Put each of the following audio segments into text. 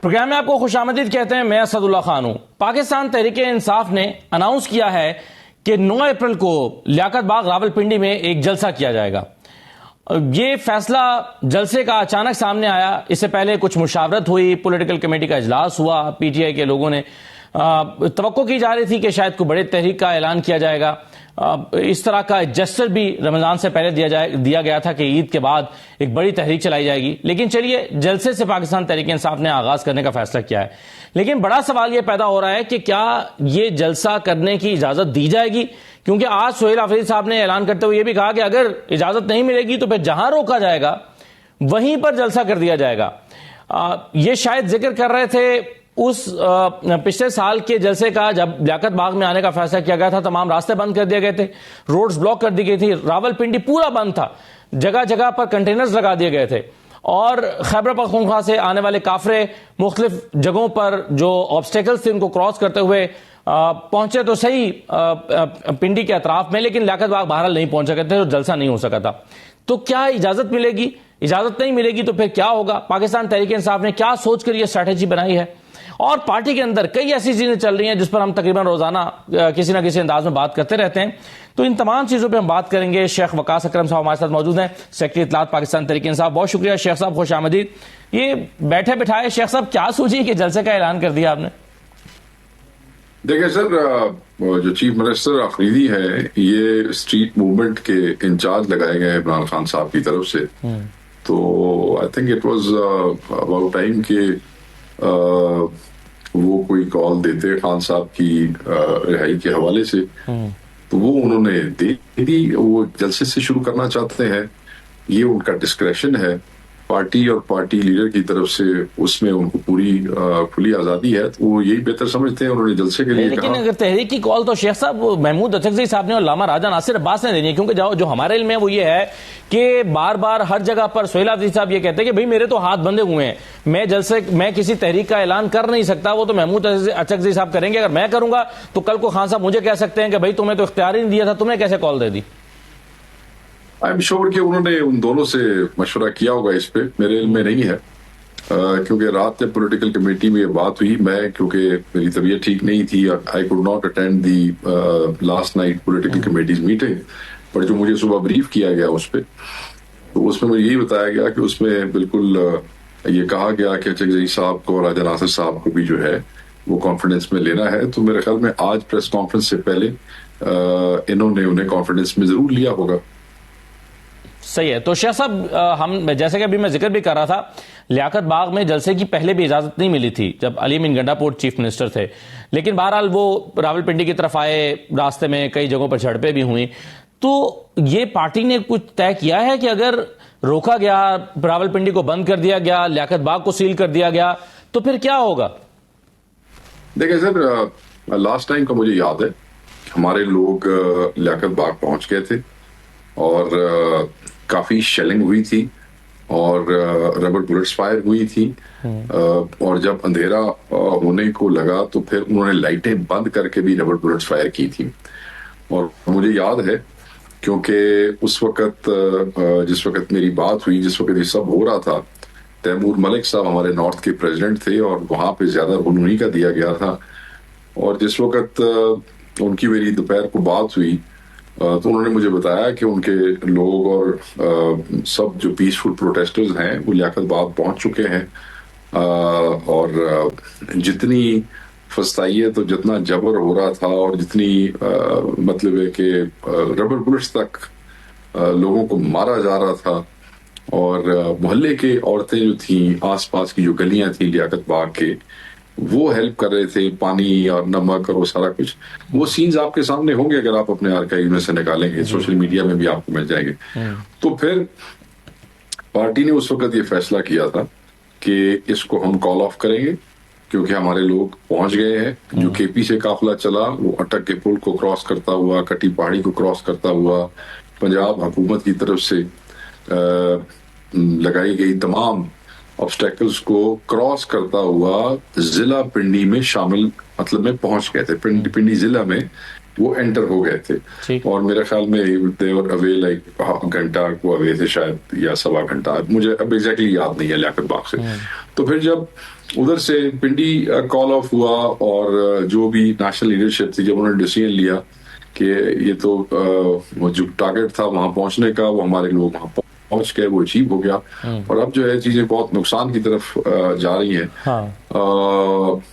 Programme میں آپ کو خوش آمدید کہتے ہیں. میں اسد اللہ خان ہوں. پاکستان تحریک انصاف نے اناؤنس کیا ہے کہ 9 اپریل کو لیاقت باغ راولپنڈی میں ایک جلسہ کیا جائے گا. یہ فیصلہ جلسے کا اچانک سامنے آیا. اس سے پہلے کچھ مشاورت ہوئی, پولیٹیکل کمیٹی کا اجلاس ہوا, پی ٹی آئی کے لوگوں نے توقع کی جا رہی تھی کہ شاید کوئی بڑے تحریک کا اعلان کیا جائے گا. اس طرح کا جسٹر بھی رمضان سے پہلے دیا گیا تھا کہ عید کے بعد ایک بڑی تحریک چلائی جائے گی. لیکن چلیے, جلسے سے پاکستان تحریک انصاف نے آغاز کرنے کا فیصلہ کیا ہے. لیکن بڑا سوال یہ پیدا ہو رہا ہے کہ کیا یہ جلسہ کرنے کی اجازت دی جائے گی, کیونکہ آج سہیل آفریدی صاحب نے اعلان کرتے ہوئے یہ بھی کہا کہ اگر اجازت نہیں ملے گی تو پھر جہاں روکا جائے گا وہیں پر جلسہ کر دیا جائے گا. یہ شاید ذکر کر رہے تھے اس پچھلے سال کے جلسے کا, جب لیاقت باغ میں آنے کا فیصلہ کیا گیا تھا. تمام راستے بند کر دیے گئے تھے, روڈز بلاک کر دی گئی تھی, راولپنڈی پورا بند تھا, جگہ جگہ پر کنٹینرز لگا دیے گئے تھے, اور خیبر پختونخوا سے آنے والے کافرے مختلف جگہوں پر جو آبسٹیکلز تھے ان کو کراس کرتے ہوئے پہنچے تو صحیح پنڈی کے اطراف میں, لیکن لیاقت باغ بہرحال نہیں پہنچ سکے تھے, تو جلسہ نہیں ہو سکا تھا. تو کیا اجازت ملے گی؟ اجازت نہیں ملے گی تو پھر کیا ہوگا؟ پاکستان تحریک انصاف نے کیا سوچ کر یہ اسٹریٹجی بنائی ہے؟ اور پارٹی کے اندر کئی ایسی چیزیں چل رہی ہیں جس پر ہم تقریباً روزانہ کسی نہ کسی انداز میں بات کرتے رہتے ہیں. تو ان تمام چیزوں پہ ہم بات کریں گے. شیخ وقاص اکرم صاحب ہمارے ساتھ موجود ہیں, سیکرٹری اطلاعات پاکستان تحریک انصاف. بہت شکریہ شیخ صاحب, خوش آمدید. یہ بیٹھے بٹھائے شیخ صاحب کیا سوچی کہ جلسے کا اعلان کر دیا آپ نے؟ دیکھیں سر, جو چیف منسٹر آفریدی ہے یہ اسٹریٹ موومنٹ کے انچارج لگائے گئے عمران خان صاحب کی طرف سے. تو I think it was about time کہ وہ کوئی کال دیتے خان صاحب کی رہائی کے حوالے سے. تو وہ انہوں نے دے دی. وہ جلسے سے شروع کرنا چاہتے ہیں, یہ ان کا ڈسکریشن ہے. پارٹی اور پارٹی لیڈر کی طرف سے اس میں ان کو پوری کھلی آزادی ہے, تو وہ یہی بہتر سمجھتے ہیں. انہوں نے جلسے کے لیے لیکن اگر تحریک کی کال تو شیخ صاحب محمود اچکزئی صاحب نے اور علامہ راجہ ناصر عباس نے دینی ہے, کیونکہ جو ہمارے علم میں وہ یہ ہے کہ بار بار ہر جگہ پر سہیل آفریدی صاحب یہ کہتے ہیں کہ بھئی میرے تو ہاتھ بندھے ہوئے ہیں, میں کسی تحریک کا اعلان کر نہیں سکتا, وہ تو محمود اچکزئی صاحب کریں گے. اگر میں کروں گا تو کل کو خان صاحب مجھے کہہ سکتے ہیں کہ بھئی تمہیں تو اختیار ہی نہیں دیا تھا, تم نے کیسے کال دے دی؟ آئی ایم شیور کہ انہوں نے ان دونوں سے مشورہ کیا ہوگا اس پہ, میرے علم میں نہیں ہے. کیونکہ رات جب پولیٹیکل کمیٹی میں یہ بات ہوئی, میں کیونکہ میری طبیعت ٹھیک نہیں تھی, I could not attend the last night political committee's meeting, پر جو مجھے صبح بریف کیا گیا اس پہ, تو اس میں مجھے یہی بتایا گیا کہ اس میں بالکل یہ کہا گیا کہ اچکزئی صاحب کو, راجہ ناصر صاحب کو بھی جو ہے وہ کانفیڈنس میں لینا ہے. تو میرے خیال میں آج پریس کانفرنس سے پہلے انہوں نے انہیں کانفیڈنس میں ضرور لیا ہوگا. صحیح ہے. تو شیخ صاحب, ہم جیسے کہ ابھی میں ذکر بھی کر رہا تھا, لیاقت باغ میں جلسے کی پہلے بھی اجازت نہیں ملی تھی جب علی امین گنڈاپور چیف منسٹر تھے, لیکن بہرحال وہ راولپنڈی کی طرف آئے, راستے میں کئی جگہوں پر جھڑپیں بھی ہوئیں. تو یہ پارٹی نے کچھ طے کیا ہے کہ اگر روکا گیا, راولپنڈی کو بند کر دیا گیا, لیاقت باغ کو سیل کر دیا گیا, تو پھر کیا ہوگا؟ دیکھیں سر, لاسٹ ٹائم کا مجھے یاد ہے ہمارے لوگ لیاقت باغ پہنچ گئے تھے اور کافی شیلنگ ہوئی تھی اور ربر بلٹس فائر ہوئی تھی, اور جب اندھیرا ہونے کو لگا تو پھر انہوں نے لائٹیں بند کر کے بھی ربر بلٹس فائر کی تھی. اور مجھے یاد ہے کیونکہ اس وقت جس وقت میری بات ہوئی, جس وقت یہ سب ہو رہا تھا, تیمور ملک صاحب ہمارے نارتھ کے پریزیڈنٹ تھے اور وہاں پہ زیادہ رہنمائی کا دیا گیا تھا. اور جس وقت ان کی میری دوپہر کو بات ہوئی تو انہوں نے مجھے بتایا کہ ان کے لوگ اور سب جو پیسفل پروٹیسٹرز ہیں وہ لیاقت باغ پہنچ چکے ہیں, اور جتنی فسطائیت اور جتنا جبر ہو رہا تھا اور جتنی مطلب ہے کہ ربر بلٹس تک لوگوں کو مارا جا رہا تھا, اور محلے کے عورتیں جو تھیں, آس پاس کی جو گلیاں تھیں لیاقت باغ کے, وہ ہیلپ کر رہے تھے, پانی اور نمک اور وہ سارا کچھ. وہ سینز آپ کے سامنے ہوں گے اگر آپ اپنے آرکائیو میں سے نکالیں گے, سوشل میڈیا میں بھی آپ کو مل جائیں گے. تو پھر پارٹی نے اس وقت یہ فیصلہ کیا تھا کہ اس کو ہم کال آف کریں گے, کیونکہ ہمارے لوگ پہنچ گئے ہیں. جو کے پی سے قافلہ چلا وہ اٹک کے پل کو کراس کرتا ہوا, کٹی پہاڑی کو کراس کرتا ہوا, پنجاب حکومت کی طرف سے لگائی گئی تمام آبسٹیکلز کو کراس کرتا ہوا ضلع پنڈی میں شامل, مطلب میں پہنچ گئے تھے. پنڈی ضلع میں وہ انٹر ہو گئے تھے, اور میرے خیال میں اوے لائک گھنٹہ کو اوے تھے شاید, یا سوا گھنٹہ, مجھے اب ایگزیکٹلی یاد نہیں ہے لیاقت باغ سے. تو پھر جب ادھر سے پنڈی کال آف ہوا اور جو بھی نیشنل لیڈرشپ تھی جب انہوں نے ڈیسیژن لیا کہ یہ تو جو ٹارگیٹ تھا وہاں پہنچنے کا وہ ہمارے لوگ وہاں پہنچ گئے، وہ اچیو ہو گیا، اور اب جو ہے چیزیں بہت نقصان کی طرف جا رہی ہیں،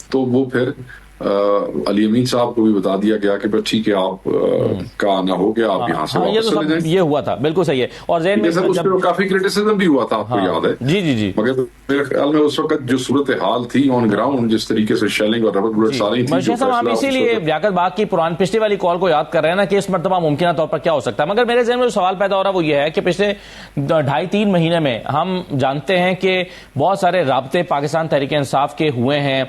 تو وہ پھر علی امین صاحب کو بھی بتا دیا گیا کہ ٹھیک ہے آپ کا آنا ہو گیا، آپ یہاں سے واپس چلے جائیں۔ یہ ہوا تھا، بالکل صحیح ہے۔ اور ذہن میں اس پہ کافی کرٹیسزم بھی ہوا تھا، آپ کو یاد ہے؟ جی جی جی، مگر میرے خیال میں اس وقت جو صورتحال تھی آن گراؤنڈ، جس طریقے سے شیلنگ اور ربر بلٹس آ رہی تھی، مرشد صاحب ہم اسی لیے لیاقت باغ کی پچھلی والی کال کو یاد کر رہے ہیں نا کہ اس مرتبہ ممکنہ طور پر کیا ہو سکتا ہے۔ مگر میرے ذہن میں جو سوال پیدا ہو رہا ہے وہ یہ ہے کہ پچھلے 2.5-3 مہینے میں ہم جانتے ہیں کہ بہت سارے رابطے پاکستان تحریک انصاف کے ہوئے ہیں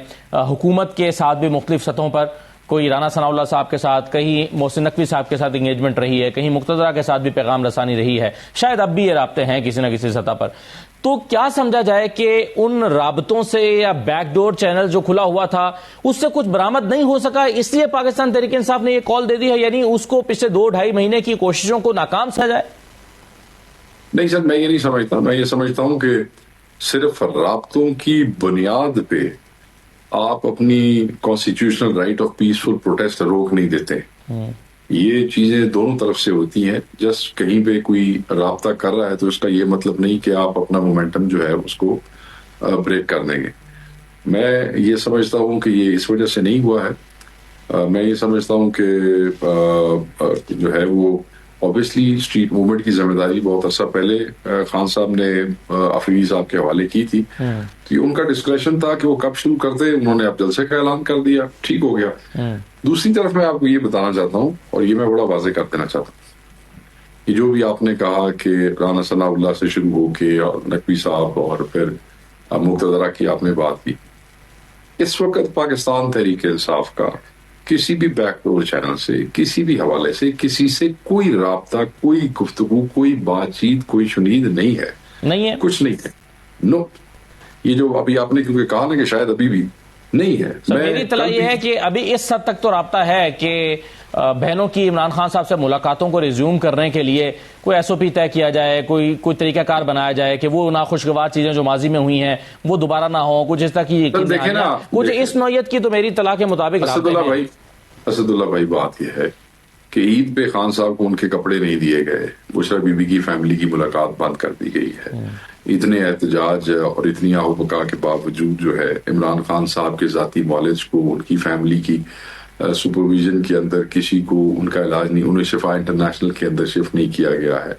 حکومت کے ساتھ بھی مختلف سطحوں پر، کوئی رانا ثناء اللہ صاحب کے ساتھ، کہیں محسن نقوی صاحب کے ساتھ انگیجمنٹ رہی ہے، کہیں مقتدرہ کے ساتھ بھی پیغام رسانی رہی ہے، شاید اب بھی یہ رابطے ہیں کسی نہ کسی سطح پر۔ تو کیا سمجھا جائے کہ ان رابطوں سے یا بیک ڈور چینل جو کھلا ہوا تھا اس سے کچھ برآمد نہیں ہو سکا، اس لیے پاکستان تحریک انصاف نے یہ کال دے دی ہے، یعنی اس کو پچھلے 2-2.5 مہینے کی کوششوں کو ناکام سمجھا جائے؟ نہیں سر، میں یہ نہیں سمجھتا۔ میں یہ سمجھتا ہوں کہ صرف رابطوں کی بنیاد پہ آپ اپنی constitutional right of peaceful protest روک نہیں دیتے۔ یہ چیزیں دونوں طرف سے ہوتی ہیں۔ جسٹ کہیں پہ کوئی رابطہ کر رہا ہے تو اس کا یہ مطلب نہیں کہ آپ اپنا مومنٹم جو ہے اس کو بریک کر دیں گے۔ میں یہ سمجھتا ہوں کہ یہ اس وجہ سے نہیں ہوا ہے۔ میں یہ سمجھتا ہوں کہ جو ہے وہ اوبیسلی اسٹریٹ موومنٹ کی ذمہ داری بہت عرصہ پہلے خان صاحب نے افریدی صاحب کے حوالے کی تھی، تو یہ ان کا ڈسکریشن تھا کہ وہ کب شروع کرتے، انہوں نے اب جلسے کا اعلان کر دیا، ٹھیک ہو گیا۔ دوسری طرف میں آپ کو یہ بتانا چاہتا ہوں، اور یہ میں بڑا واضح کر دینا چاہتا ہوں، کہ جو بھی آپ نے کہا کہ رانا ثناء اللہ سے شروع ہو کے اور نقوی صاحب اور پھر مقتدرہ کی آپ نے بات کی، اس وقت پاکستان تحریک انصاف کا کسی بھی بیک ڈور چینل سے، کسی بھی حوالے سے کسی سے کوئی رابطہ، کوئی گفتگو، کوئی بات چیت، کوئی شنید نہیں ہے، کچھ نہیں ہے، نو۔ یہ جو ابھی آپ نے کیونکہ کہا نا کہ شاید ابھی بھی نہیں ہے، میری اطلاع یہ ہے کہ ابھی اس حد تک تو رابطہ ہے کہ بہنوں کی عمران خان صاحب سے ملاقاتوں کو ریزیوم کرنے کے لیے کوئی ایس او پی طے کیا جائے، کوئی طریقہ کار بنایا جائے کہ وہ ناخوشگوار چیزیں جو ماضی میں ہوئی ہیں وہ دوبارہ نہ ہوں، کچھ اس طرح کی کچھ اس نوعیت کی تو میری اطلاع کے مطابق اسد اللہ بھائی بات یہ ہے کہ عید پہ خان صاحب کو ان کے کپڑے نہیں دیے گئے، بشرا بی بی کی فیملی کی ملاقات بند کر دی گئی ہے۔ اتنے احتجاج اور اتنی آہو بکا کے باوجود جو ہے عمران خان صاحب کے ذاتی معالج کو، ان کی فیملی کی سپرویژن کے اندر کسی کو ان کا علاج نہیں، انہیں شفا انٹرنیشنل کے اندر شفٹ نہیں کیا گیا ہے۔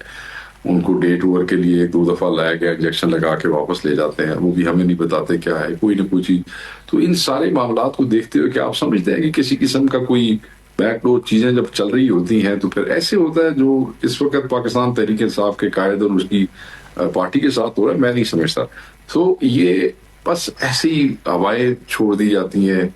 ان کو ڈے ٹور کے لیے 2 دفعہ لایا گیا، انجیکشن لگا کے واپس لے جاتے ہیں، وہ بھی ہمیں نہیں بتاتے کیا ہے، کوئی نہ کوئی چیز۔ تو ان سارے معاملات کو دیکھتے ہوئے کیا آپ سمجھتے ہیں کہ کسی قسم کا کوئی بیک ڈور چیزیں جب چل رہی ہوتی ہیں تو پھر ایسے ہوتا ہے جو اس وقت پاکستان تحریک انصاف کے قائد اور اس کی پارٹی کے ساتھ ہو رہا ہے؟ میں نہیں سمجھتا۔ تو یہ بس ایسی ہوائیں چھوڑ دی جاتی ہیں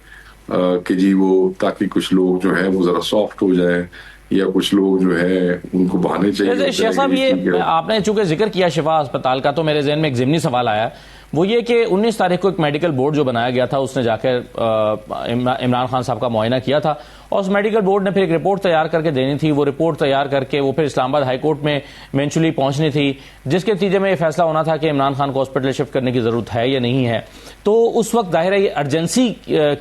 کہ جی وہ تاکہ کچھ لوگ جو ہے وہ ذرا سافٹ ہو جائیں، یا کچھ لوگ جو ہے ان کو بہانے چاہیے۔ شیخ صاحب، یہ آپ نے چونکہ ذکر کیا شفا اسپتال کا، تو میرے ذہن میں ایک ضمنی سوال آیا، وہ یہ کہ 19 تاریخ کو ایک میڈیکل بورڈ جو بنایا گیا تھا اس نے جا کر عمران خان صاحب کا معائنہ کیا تھا، اور اس میڈیکل بورڈ نے پھر ایک رپورٹ تیار کر کے دینی تھی، وہ رپورٹ تیار کر کے وہ پھر اسلام آباد ہائی کورٹ میں ایونچولی پہنچنی تھی، جس کے نتیجے میں یہ فیصلہ ہونا تھا کہ عمران خان کو ہاسپٹل شفٹ کرنے کی ضرورت ہے یا نہیں ہے۔ تو اس وقت ظاہر ہے یہ ارجنسی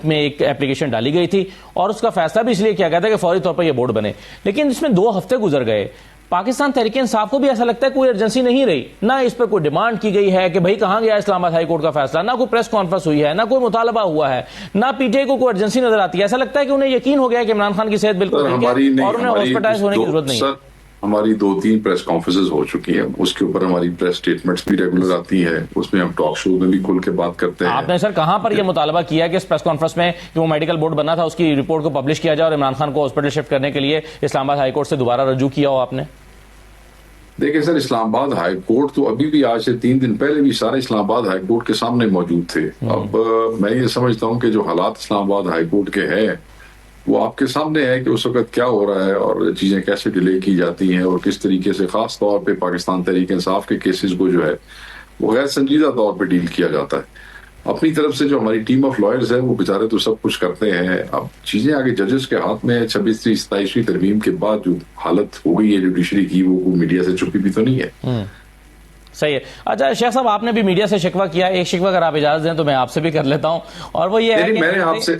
میں ایک اپلیکیشن ڈالی گئی تھی، اور اس کا فیصلہ بھی اس لیے کیا گیا تھا کہ فوری طور پر یہ بورڈ بنے، لیکن اس میں 2 ہفتے گزر گئے۔ پاکستان تحریک انصاف کو بھی ایسا لگتا ہے کوئی ارجنسی نہیں رہی، نہ اس پر کوئی ڈیمانڈ کی گئی ہے کہ بھائی کہاں گیا اسلام آباد ہائی کورٹ کا فیصلہ، نہ کوئی پریس کانفرنس ہوئی ہے، نہ کوئی مطالبہ ہوا ہے، نہ پی ٹی آئی کو کوئی ارجنسی نظر آتی ہے۔ ایسا لگتا ہے کہ انہیں یقین ہو گیا کہ عمران خان کی صحت بالکل ٹھیک ہے اور انہیں ہاسپٹلائز ہونے کی ضرورت نہیں ہے۔ ہماری 2-3 پریس کانفرنسز ہو چکی ہیں، اس کے اوپر ہماری پریس سٹیٹمنٹس بھی ریگولر آتی ہیں، اس میں ہم ٹاک شو میں بھی کھل کے بات کرتے ہیں۔ آپ نے سر کہاں پر یہ مطالبہ کیا کہ اس پریس کانفرنس میں کہ وہ میڈیکل بورڈ بنا تھا اس کی رپورٹ کو پبلش کیا جائے اور عمران خان کو ہاسپٹل شفٹ کرنے کے لیے اسلام آباد ہائی کورٹ سے دوبارہ رجوع کیا ہو آپ نے؟ دیکھیں سر، اسلام آباد ہائی کورٹ تو ابھی بھی آج سے 3 دن پہلے بھی سارے اسلام آباد ہائی کورٹ کے سامنے موجود تھے۔ اب میں یہ سمجھتا ہوں کہ جو حالات اسلام آباد ہائی کورٹ کے ہیں وہ آپ کے سامنے ہے کہ اس وقت کیا ہو رہا ہے اور چیزیں کیسے ڈیلے کی جاتی ہیں، اور کس طریقے سے خاص طور پہ پاکستان تحریک انصاف کے کیسز کو جو ہے وہ غیر سنجیدہ طور پہ ڈیل کیا جاتا ہے۔ اپنی طرف سے جو ہماری ٹیم آف لائرز ہے وہ بیچارے تو سب کچھ کرتے ہیں، اب چیزیں آگے ججز کے ہاتھ میں 26ویں 27ویں ترمیم کے بعد جو حالت ہو گئی ہے جوڈیشری کی، وہ میڈیا سے چھپی بھی تو نہیں ہے۔ صحیح ہے. اچھا شیخ صاحب, آپ نے بھی میڈیا سے شکوہ کیا, ایک شکوہ اگر آپ اجازت دیں تو میں آپ سے بھی کر لیتا ہوں, اور وہ یہ ہے کہ میں نے آپ سے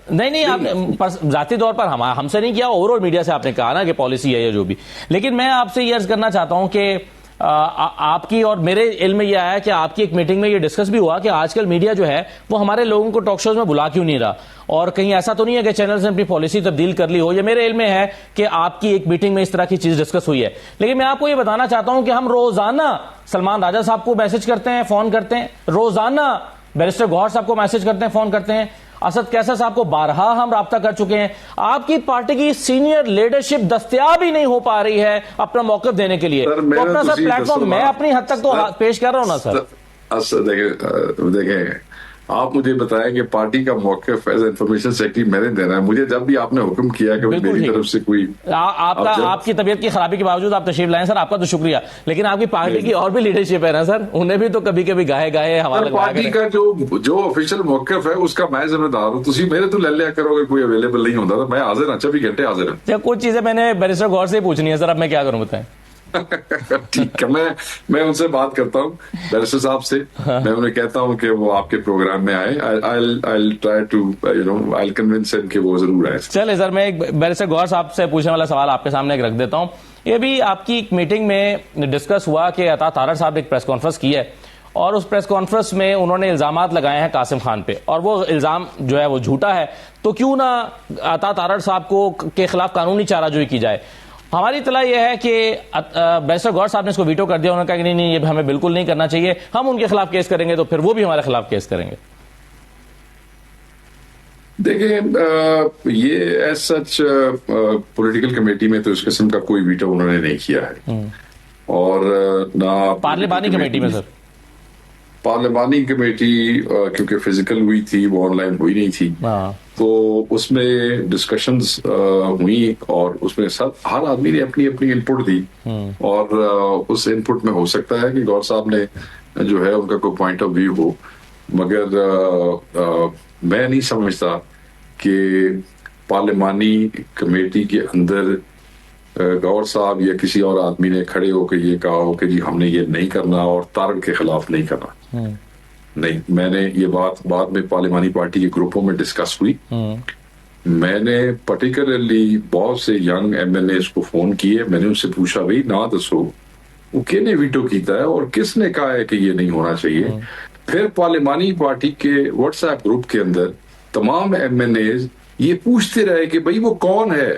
نہیں آپ نے ذاتی طور پر ہم سے نہیں کیا, اوور آل میڈیا سے آپ نے کہا نا کہ پالیسی ہے یا جو بھی, لیکن میں آپ سے یہ عرض کرنا چاہتا ہوں کہ آپ کی اور میرے علم میں یہ آیا کہ آپ کی ایک میٹنگ میں یہ ڈسکس بھی ہوا کہ آج کل میڈیا جو ہے وہ ہمارے لوگوں کو ٹاک شوز میں بلا کیوں نہیں رہا, اور کہیں ایسا تو نہیں ہے کہ چینلز نے اپنی پالیسی تبدیل کر لی ہو. یہ میرے علم میں ہے کہ آپ کی ایک میٹنگ میں اس طرح کی چیز ڈسکس ہوئی ہے, لیکن میں آپ کو یہ بتانا چاہتا ہوں کہ ہم روزانہ سلمان راجہ صاحب کو میسج کرتے ہیں, فون کرتے ہیں, روزانہ بیرسٹر گوہر صاحب کو میسج کرتے ہیں, فون کرتے ہیں, اسد کیسر صاحب کو بارہا ہم رابطہ کر چکے ہیں. آپ کی پارٹی کی سینئر لیڈرشپ دستیاب ہی نہیں ہو پا رہی ہے اپنا موقف دینے کے لیے. اپنا سر پلیٹ فارم میں اپنی حد تک تو پیش کر رہا ہوں نا سر. دیکھیں آپ مجھے بتائیں کہ پارٹی کا موقف ایز انفارمیشن سیکرٹری میں نے دینا ہے. مجھے جب بھی آپ نے حکم کیا کہ میری طرف سے کوئی آپ کی طبیعت کی خرابی کے باوجود آپ تشریف لائیں سر, آپ کا تو شکریہ, لیکن آپ کی پارٹی کی اور بھی لیڈرشپ ہے نا سر, انہیں بھی تو کبھی کبھی گاہے حوالہ پارٹی کا جو آفیشیل موقف ہے اس کا میں ذمہ دار ہوں. تسی میرے تو لے لیا کرو, اگر کوئی اویلیبل نہیں ہوتا تو میں حاضر ہوں, 24 گھنٹے حاضر ہوں. کچھ چیزیں میں نے بیرسٹر گوہر سے پوچھنی ہے سر, اب میں کیا کروں بتائیں. ٹھیک ہے, میں ان سے بات کرتا ہوں بیرسٹر صاحب سے, میں انہیں کہتا ہوں کہ وہ آپ کے پروگرام میں آئے. I'll try to I'll convince him کہ وہ ضرور آئے. چلے سر, میں ایک بیرسٹر گوہر صاحب سے پوچھنے والا سوال آپ کے سامنے رکھ دیتا ہوں. یہ بھی آپ کی ایک میٹنگ میں ڈسکس ہوا کہ عطا تارڑ صاحب نے ایک پریس کانفرنس کی ہے, اور اس پریس کانفرنس میں انہوں نے الزامات لگائے ہیں قاسم خان پہ, اور وہ الزام جو ہے وہ جھوٹا ہے, تو کیوں نہ عطا تارڑ صاحب کے خلاف قانونی چارہ جوئی کی جائے. ہماری اطلاع یہ ہے کہ بیرسٹر گوہر صاحب نے اس کو ویٹو کر دیا, انہوں نے کہا کہ نہیں یہ ہمیں بالکل نہیں کرنا چاہیے, ہم ان کے خلاف کیس کریں گے تو پھر وہ بھی ہمارے خلاف کیس کریں گے. دیکھیں یہ ایز سچ پولیٹیکل کمیٹی میں تو اس قسم کا کوئی ویٹو انہوں نے نہیں کیا ہے, اور نہ پارلیمانی کمیٹی میں سر. پارلیمانی کمیٹی کیونکہ فزیکل ہوئی تھی, وہ آن لائن ہوئی نہیں تھی, تو اس میں ڈسکشنز ہوئی, اور اس میں ہر آدمی نے اپنی اپنی انپٹ دی, اور اس انپٹ میں ہو سکتا ہے کہ گور صاحب نے جو ہے ان کا کوئی پوائنٹ آف ویو ہو, مگر میں نہیں سمجھتا کہ پارلیمانی کمیٹی کے اندر گور صاحب یا کسی اور آدمی نے کھڑے ہو کے یہ کہا ہو کہ جی ہم نے یہ نہیں کرنا اور تارڑ کے خلاف نہیں کرنا. نہیں, میں نے یہ بات بعد میں پارلیمانی پارٹی کے گروپوں میں ڈسکس ہوئی. میں نے پرٹیکولرلی بہت سے ینگ ایم ایل ایز کو فون کیے, میں نے ان سے پوچھا بھائی نہ دسو وہ کنے ویٹو کیتا ہے اور کس نے کہا ہے کہ یہ نہیں ہونا چاہیے. پھر پارلیمانی پارٹی کے واٹس ایپ گروپ کے اندر تمام ایم ایل ایز یہ پوچھتے رہے کہ بھائی وہ کون ہے,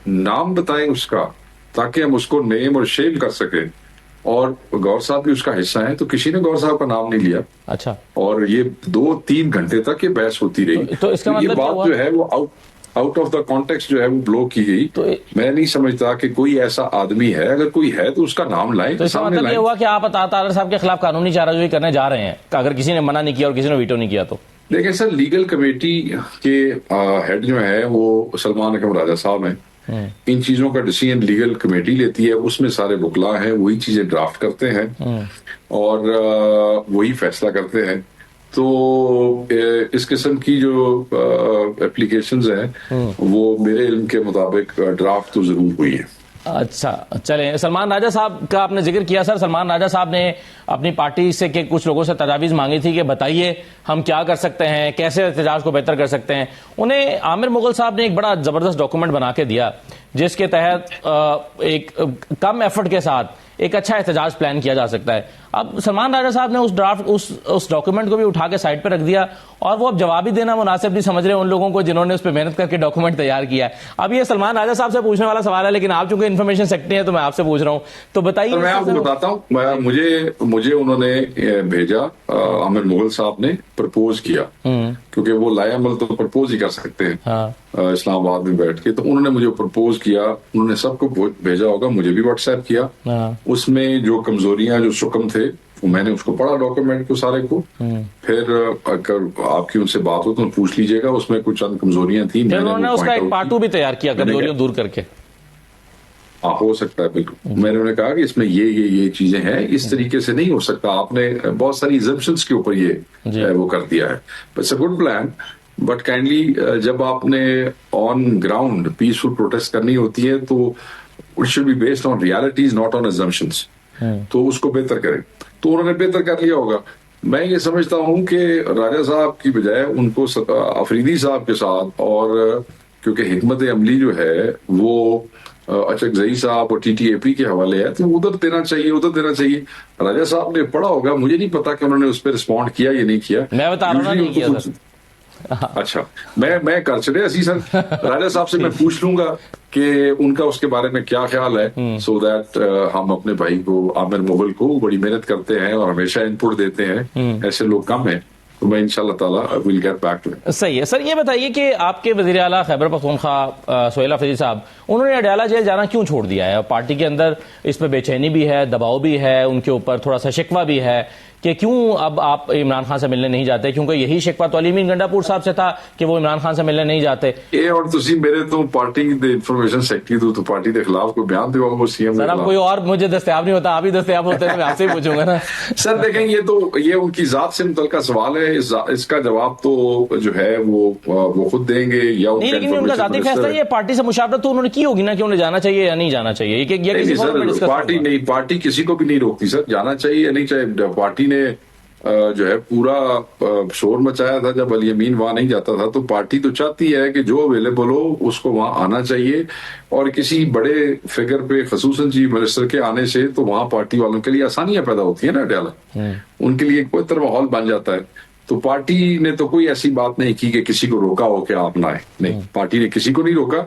نام بتائیں اس کا, تاکہ ہم اس کو نیم اور شیم کر سکیں. اور گور صاحب بھی اس کا حصہ ہیں, تو کسی نے گور صاحب کا نام نہیں لیا. اچھا, اور یہ 2-3 گھنٹے تک یہ بحث ہوتی رہی. تو اس کا یہ بات جو ہے وہ آؤٹ آف دا کانٹیکسٹ جو ہے وہ بلو کی گئی. میں نہیں سمجھتا کہ کوئی ایسا آدمی ہے, اگر کوئی ہے تو اس کا نام لائیں. تو اس کا مطلب یہ ہوا کہ آپ عطا تارڑ صاحب کے خلاف قانونی چارہ جوئی کرنے جا رہے ہیں, اگر کسی نے منع نہیں کیا اور کسی نے ویٹو نہیں کیا تو. دیکھیں سر, لیگل کمیٹی کے ہیڈ جو ہے وہ سلمان اکرم راجہ صاحب ہیں. ان چیزوں کا ڈیسیژن لیگل کمیٹی لیتی ہے, اس میں سارے وکلاء ہیں, وہی چیزیں ڈرافٹ کرتے ہیں اور وہی فیصلہ کرتے ہیں. تو اس قسم کی جو اپلیکیشنز ہیں وہ میرے علم کے مطابق ڈرافٹ تو ضرور ہوئی ہے. اچھا چلیں, سلمان راجہ صاحب کا آپ نے ذکر کیا. سر سلمان راجہ صاحب نے اپنی پارٹی سے کہ کچھ لوگوں سے تجاویز مانگی تھی کہ بتائیے ہم کیا کر سکتے ہیں, کیسے احتجاج کو بہتر کر سکتے ہیں. انہیں عامر مغل صاحب نے ایک بڑا زبردست ڈاکومنٹ بنا کے دیا جس کے تحت ایک کم ایفرٹ کے ساتھ ایک اچھا احتجاج پلان کیا جا سکتا ہے. اب سلمان راجہ صاحب نے اس ڈاکومنٹ کو بھی اٹھا کے سائڈ پہ رکھ دیا, اور وہ اب جواب ہی دینا مناسب نہیں سمجھ رہے ان لوگوں کو جنہوں نے اس پہ محنت کر کے ڈاکومنٹ تیار کیا ہے. اب یہ سلمان راجہ صاحب سے پوچھنے والا سوال ہے, لیکن آپ چونکہ انفارمیشن سیکرٹری ہیں تو میں آپ سے پوچھ رہا ہوں, تو بتائیے. میں آپ کو بتاتا ہوں, مجھے انہوں نے بھیجا, عامر مغل صاحب نے پرپوز کیا, کیونکہ وہ لائے عمل تو پرپوز ہی کر سکتے ہیں اسلام آباد میں بیٹھ کے. تو انہوں نے مجھے پرپوز کیا, انہوں نے سب کو بھیجا ہوگا, مجھے بھی واٹس ایپ کیا. اس میں جو کمزوریاں جو شکم تھے میں نے اس کو پڑھا ڈاکومنٹ کو سارے کو. پھر اگر آپ کی ان سے بات ہو تو پوچھ لیجئے گا, اس میں کچھ چند کمزوریاں تھیں. انہوں نے اس کا ایک پارٹ 2 بھی تیار کیا کمزوریاں دور کر کے. ہو سکتا ہے بالکل. میں نے انہیں کہا کہ اس میں یہ چیزیں ہیں, اس طریقے سے نہیں ہو سکتا, آپ نے بہت ساری ایگزمپشنز کے اوپر یہ وہ کر دیا ہے. It's a good plan, but kindly جب آپ نے آن گراؤنڈ پیسفل پروٹیسٹ کرنی ہوتی ہے تو it should be based on realities, not on assumptions. تو اس کو بہتر کریں. تو انہوں نے بہتر کر لیا ہوگا. میں یہ سمجھتا ہوں کہ راجہ صاحب کی بجائے ان کو افریدی صاحب کے ساتھ، اور کیونکہ حکمت عملی جو ہے وہ اچکزئی صاحب اور ٹی ٹی اے پی کے حوالے ہے، تو ادھر دینا چاہیے. راجہ صاحب نے پڑھا ہوگا، مجھے نہیں پتا کہ انہوں نے اس پہ رسپونڈ کیا یا نہیں کیا. میں بتا رہا ہوں نہیں کیا سر. اچھا، میں کر چلے اسی سر راجہ صاحب سے میں پوچھ لوں گا کہ ان کا اس کے بارے میں کیا خیال ہے، سو دیٹ ہم اپنے بھائی کو عامر مغل کو بڑی محنت کرتے ہیں اور ہمیشہ ان پٹ دیتے ہیں، ایسے لوگ کم ہیں. تو میں انشاءاللہ تعالیٰ will get back to it. صحیح ہے سر. یہ بتائیے کہ آپ کے وزیر اعلیٰ خیبر پختونخوا سہیل افریدی صاحب، انہوں نے اڈیالہ جیل جانا کیوں چھوڑ دیا ہے؟ اور پارٹی کے اندر اس پہ بے چینی بھی ہے، دباؤ بھی ہے، ان کے اوپر تھوڑا سا شکوہ بھی ہے کہ کیوں اب آپ عمران خان سے ملنے نہیں جاتے، کیونکہ یہی شکوہ تو علی امین گنڈا پور صاحب سے تھا کہ وہ عمران خان سے ملنے نہیں جاتے. یہ اور تسی میرے تو پارٹی دے انفارمیشن سیکٹری تو پارٹی کے خلاف کوئی بیان دیو وہ سی ایم سر. اب کوئی اور مجھے دستیاب نہیں ہوتا، آپ ہی دستیاب ہوتے ہیں، میں آپ سے ہی پوچھوں گا نا. سر دیکھیں، یہ ان کی ذات سے متعلقہ سوال ہے. اس کا جواب تو جو ہے وہ خود دیں گے یا نہیں، لیکن ان کا ذاتی فیصلہ یہ پارٹی سے مشاورت تو انہوں نے کی ہوگی نا کہ انہیں جانا چاہیے یا نہیں جانا چاہیے. پارٹی کسی کو بھی نہیں روکتی سر، جانا چاہیے یا نہیں چاہیے. پارٹی نے جو ہے پورا شور مچایا تھا جب علی امین وہاں نہیں جاتا تھا. تو پارٹی تو چاہتی ہے کہ جو اویلیبل ہو اس کو وہاں آنا چاہیے، اور کسی بڑے فگر پہ خصوصاً چیف منسٹر کے آنے سے تو وہاں پارٹی والوں کے لیے آسانیاں پیدا ہوتی ہیں نا اڈیالہ. ان کے لیے ایک بہتر ماحول بن جاتا ہے. تو پارٹی نے تو کوئی ایسی بات نہیں کی کہ کسی کو روکا ہو کہ آپ نہ آئے. نہیں، پارٹی نے کسی کو نہیں روکا.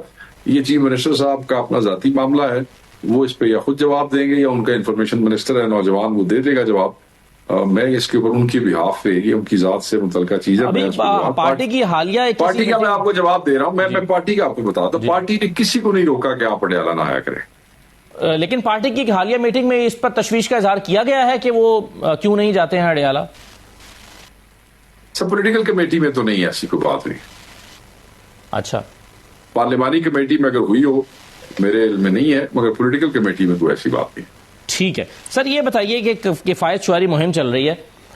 یہ چیف منسٹر صاحب کا اپنا ذاتی معاملہ ہے، وہ اس پہ یا خود جواب دیں گے یا ان کا انفارمیشن منسٹر ہے نوجوان، وہ دے دے گا جواب. میں اس کے اوپر ان کی بہاف پہ، یہ ان کی ذات سے متعلقہ چیز ہے. پارٹی کی حالیہ پارٹی کا میں آپ کو جواب دے رہا ہوں. میں پارٹی کا آپ کو بتا دوں، پارٹی نے کسی کو نہیں روکا کہ آپ اڈیالہ نہ آیا کریں. لیکن پارٹی کی حالیہ میٹنگ میں اس پر تشویش کا اظہار کیا گیا ہے کہ وہ کیوں نہیں جاتے ہیں اڈیالہ. سب پولیٹیکل کمیٹی میں تو نہیں ایسی کوئی بات ہوئی. اچھا، پارلیمانی کمیٹی میں اگر ہوئی ہو میرے علم میں نہیں ہے، مگر پولیٹیکل کمیٹی میں کوئی ایسی بات نہیں. ٹھیک ہے سر. یہ بتائیے کہ کفایت شعاری مہم چل رہی ہے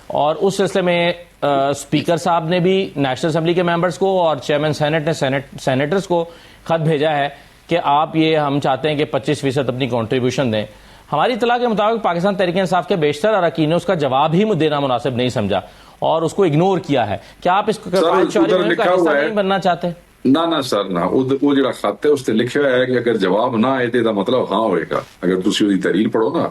اور اس سلسلے میں اسپیکر صاحب نے بھی نیشنل اسمبلی کے ممبرز کو اور چیئرمین سینٹ نے سینیٹرز کو خط بھیجا ہے کہ آپ یہ ہم چاہتے ہیں کہ 25% اپنی کنٹریبیوشن دیں. ہماری اطلاع کے مطابق پاکستان تحریک انصاف کے بیشتر اراکین نے اس کا جواب ہی دینا مناسب نہیں سمجھا اور اس کو اگنور کیا ہے. کیا آپ اس کفایت شعاری مہم کا حصہ نہیں بننا چاہتے؟ نہ سر نہ. وہ جڑا خط ہے اس نے لکھا ہے کہ اگر جواب نہ آئے تو مطلب ہاں ہوئے گا. اگر تسی وہ تحریر پڑھو نا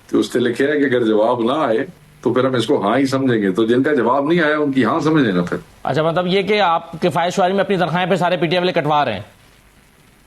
تو اس نے لکھا ہے کہ اگر جواب نہ آئے تو پھر ہم اس کو ہاں ہی سمجھیں گے. تو جن کا جواب نہیں آیا ان کی ہاں سمجھ لینا پھر. اچھا، مطلب یہ کہ آپ کفایت شعاری میں اپنی تنخواہیں پہ سارے پی ٹی آئی والے کٹوا رہے ہیں.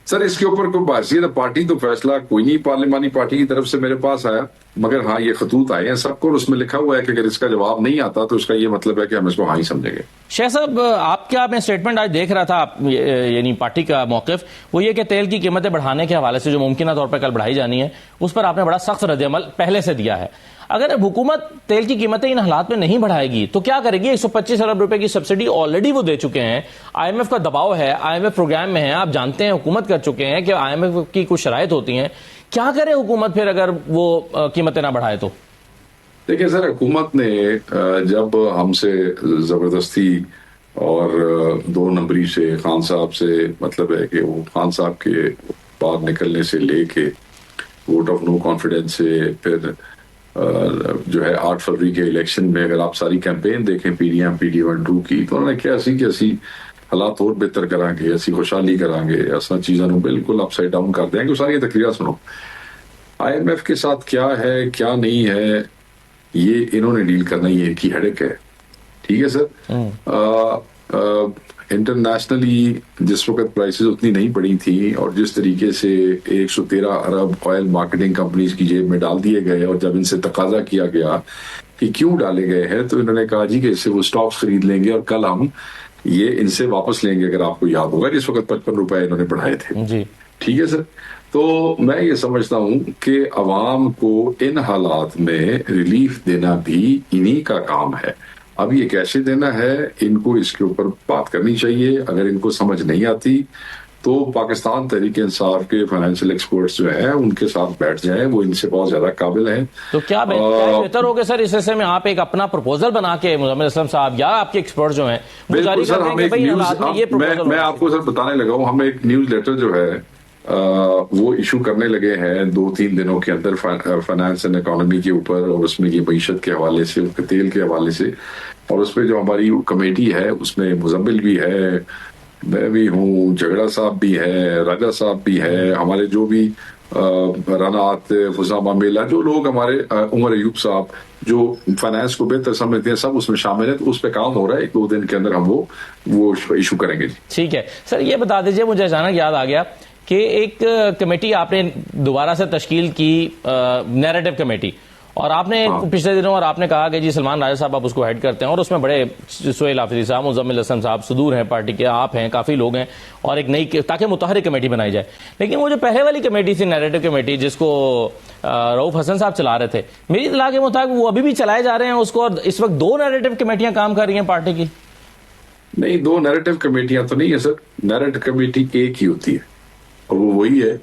سر اس کے اوپر کوئی بحثیت پارٹی تو فیصلہ کوئی نہیں پارلیمانی پارٹی کی طرف سے میرے پاس آیا، مگر ہاں یہ خطوط آئے ہیں سب کو، اور اس میں لکھا ہوا ہے کہ اگر اس کا جواب نہیں آتا تو اس کا یہ مطلب ہے کہ ہم اس کو ہاں ہی سمجھیں گے. شیخ صاحب، آپ کیا میں اسٹیٹمنٹ آج دیکھ رہا تھا، یعنی پارٹی کا موقف وہ یہ کہ تیل کی قیمتیں بڑھانے کے حوالے سے جو ممکنہ طور پر کل بڑھائی جانی ہے اس پر آپ نے بڑا سخت رد عمل پہلے سے دیا ہے. اگر حکومت تیل کی قیمتیں ان حالات میں نہیں بڑھائے گی تو کیا کرے گی؟ 125 ارب روپے کی سبسڈی آلریڈی وہ دے چکے ہیں، آئی ایم ایف کا دباؤ ہے، آئی ایم ایف پروگرام میں ہے، آپ جانتے ہیں حکومت کر چکے ہیں کہ آئی ایم ایف کی کچھ شرائط ہوتی ہیں. کیا کرے حکومت پھر اگر وہ قیمتیں نہ بڑھائے تو؟ دیکھیں سر، حکومت نے جب ہم سے زبردستی اور 2 نمبری سے خان صاحب سے، مطلب ہے کہ وہ خان صاحب کے باہر نکلنے سے لے کے ووٹ آف نو کانفیڈنس سے پھر جو ہے 8 فروری کے الیکشن میں اگر آپ ساری کیمپین دیکھیں پی ڈی ایم PD1-2 کی، تو انہوں نے کیا سی کہ اسی حالات اور بہتر کریں گے، اسی خوشحالی کریں گے، ایسا چیزوں بالکل اپ سائڈ ڈاؤن کر دیں گے. ساری تقریریں سنو. آئی ایم ایف کے ساتھ کیا ہے کیا نہیں ہے یہ انہوں نے ڈیل کرنا، یہ کی ہیڈک ہے. ٹھیک ہے سر. انٹرنیشنلی جس وقت پرائسز اتنی نہیں بڑھی تھیں اور جس طریقے سے 113 ارب آئل مارکیٹنگ کمپنیز کی جیب میں ڈال دیے گئے، اور جب ان سے تقاضا کیا گیا کہ کیوں ڈالے گئے ہیں تو انہوں نے کہا جی کہ اس سے وہ سٹاکس خرید لیں گے اور کل ہم یہ ان سے واپس لیں گے. اگر آپ کو یاد ہوگا جس وقت 55 روپے انہوں نے بڑھائے تھے جی. ٹھیک ہے سر. تو میں یہ سمجھتا ہوں کہ عوام کو ان حالات میں ریلیف دینا بھی انہی کا کام ہے. اب یہ کیسے دینا ہے ان کو اس کے اوپر بات کرنی چاہیے. اگر ان کو سمجھ نہیں آتی تو پاکستان تحریک انصاف کے فائنینشیل ایکسپرٹس جو ہیں ان کے ساتھ بیٹھ جائیں، وہ ان سے بہت زیادہ قابل ہیں. تو کیا بہتر ہوگا سر اس سلسلے میں آپ ایک اپنا پروپوزل بنا کے مزمل اسلم صاحب یا آپ کے ایکسپرٹ جو ہیں بالکل سر، میں آپ کو سر بتانے لگا ہوں، ہم ایک نیوز لیٹر جو ہے وہ ایشو کرنے لگے ہیں 2-3 دنوں کے اندر فائنانس اینڈ اکانومی کے اوپر, اور اس میں یہ معیشت کے حوالے سے, تیل کے حوالے سے, اور اس پہ جو ہماری کمیٹی ہے اس میں مزمل بھی ہے, میں بھی ہوں, جھگڑا صاحب بھی ہے, راجہ صاحب بھی ہے, ہمارے جو بھی رانات, فضامہ میلہ, جو لوگ ہمارے, عمر ایوب صاحب جو فائنانس کو بہتر سمجھتے ہیں, سب اس میں شامل ہیں. تو اس پہ کام ہو رہا ہے, 1-2 دن کے اندر ہم وہ ایشو کریں گے. ٹھیک ہے سر, یہ بتا دیجئے, مجھے اچانک یاد آ گیا کہ ایک کمیٹی آپ نے دوبارہ سے تشکیل کی, نیریٹو کمیٹی, اور آپ نے پچھلے دنوں اور آپ نے کہا کہ جی سلمان راجہ صاحب آپ اس کو ہیڈ کرتے ہیں, اور اس میں بڑے سہیل حافظی صاحب, مزمل حسن صاحب, صدور ہیں پارٹی کے, آپ ہیں, کافی لوگ ہیں, اور ایک نئی, تاکہ متحرک کمیٹی بنائی جائے. لیکن وہ جو پہلے والی کمیٹی تھی, نیریٹو کمیٹی, جس کو رؤوف حسن صاحب چلا رہے تھے, میری اطلاع کے مطابق وہ ابھی بھی چلائے جا رہے ہیں اس کو, اور اس وقت 2 نیریٹو کمیٹیاں کام کر رہی ہیں پارٹی کی. نہیں, 2 نیریٹو کمیٹیاں تو نہیں ہے سر. نیریٹو کمیٹی ایک ہی ہوتی ہے, اور وہ وہی ہے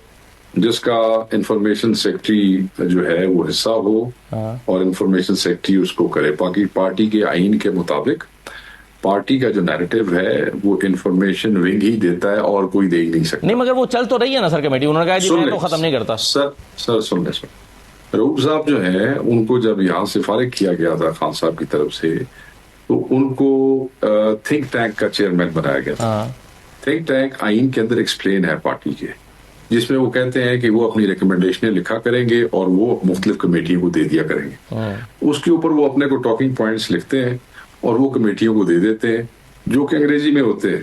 جس کا انفارمیشن سیکرٹری جو ہے وہ حصہ ہو, اور انفارمیشن سیکرٹری اس کو کرے. باقی پارٹی کے آئین کے مطابق پارٹی کا جو نیریٹو ہے وہ انفارمیشن ونگ ہی دیتا ہے, اور کوئی دے ہی نہیں سکتا. نہیں, مگر وہ چل تو رہی ہے نا سر کمیٹی, انہوں نے کہا جی میں تو ختم نہیں کرتا. سر سن لیں, رؤوف صاحب جو ہیں ان کو جب یہاں سے فارغ کیا گیا تھا خان صاحب کی طرف سے, تو ان کو تھنک ٹینک کا چیئرمین بنایا گیا تھا. تھنک ٹینک آئین کے اندر ایکسپلین ہے پارٹی کے, جس میں وہ کہتے ہیں کہ وہ اپنی ریکمنڈیشنیں لکھا کریں گے اور وہ مختلف کمیٹیوں کو دے دیا کریں گے. اس کے اوپر وہ اپنے کو ٹاکنگ پوائنٹس لکھتے ہیں اور وہ کمیٹیوں کو دے دیتے ہیں, جو کہ انگریزی میں ہوتے ہیں,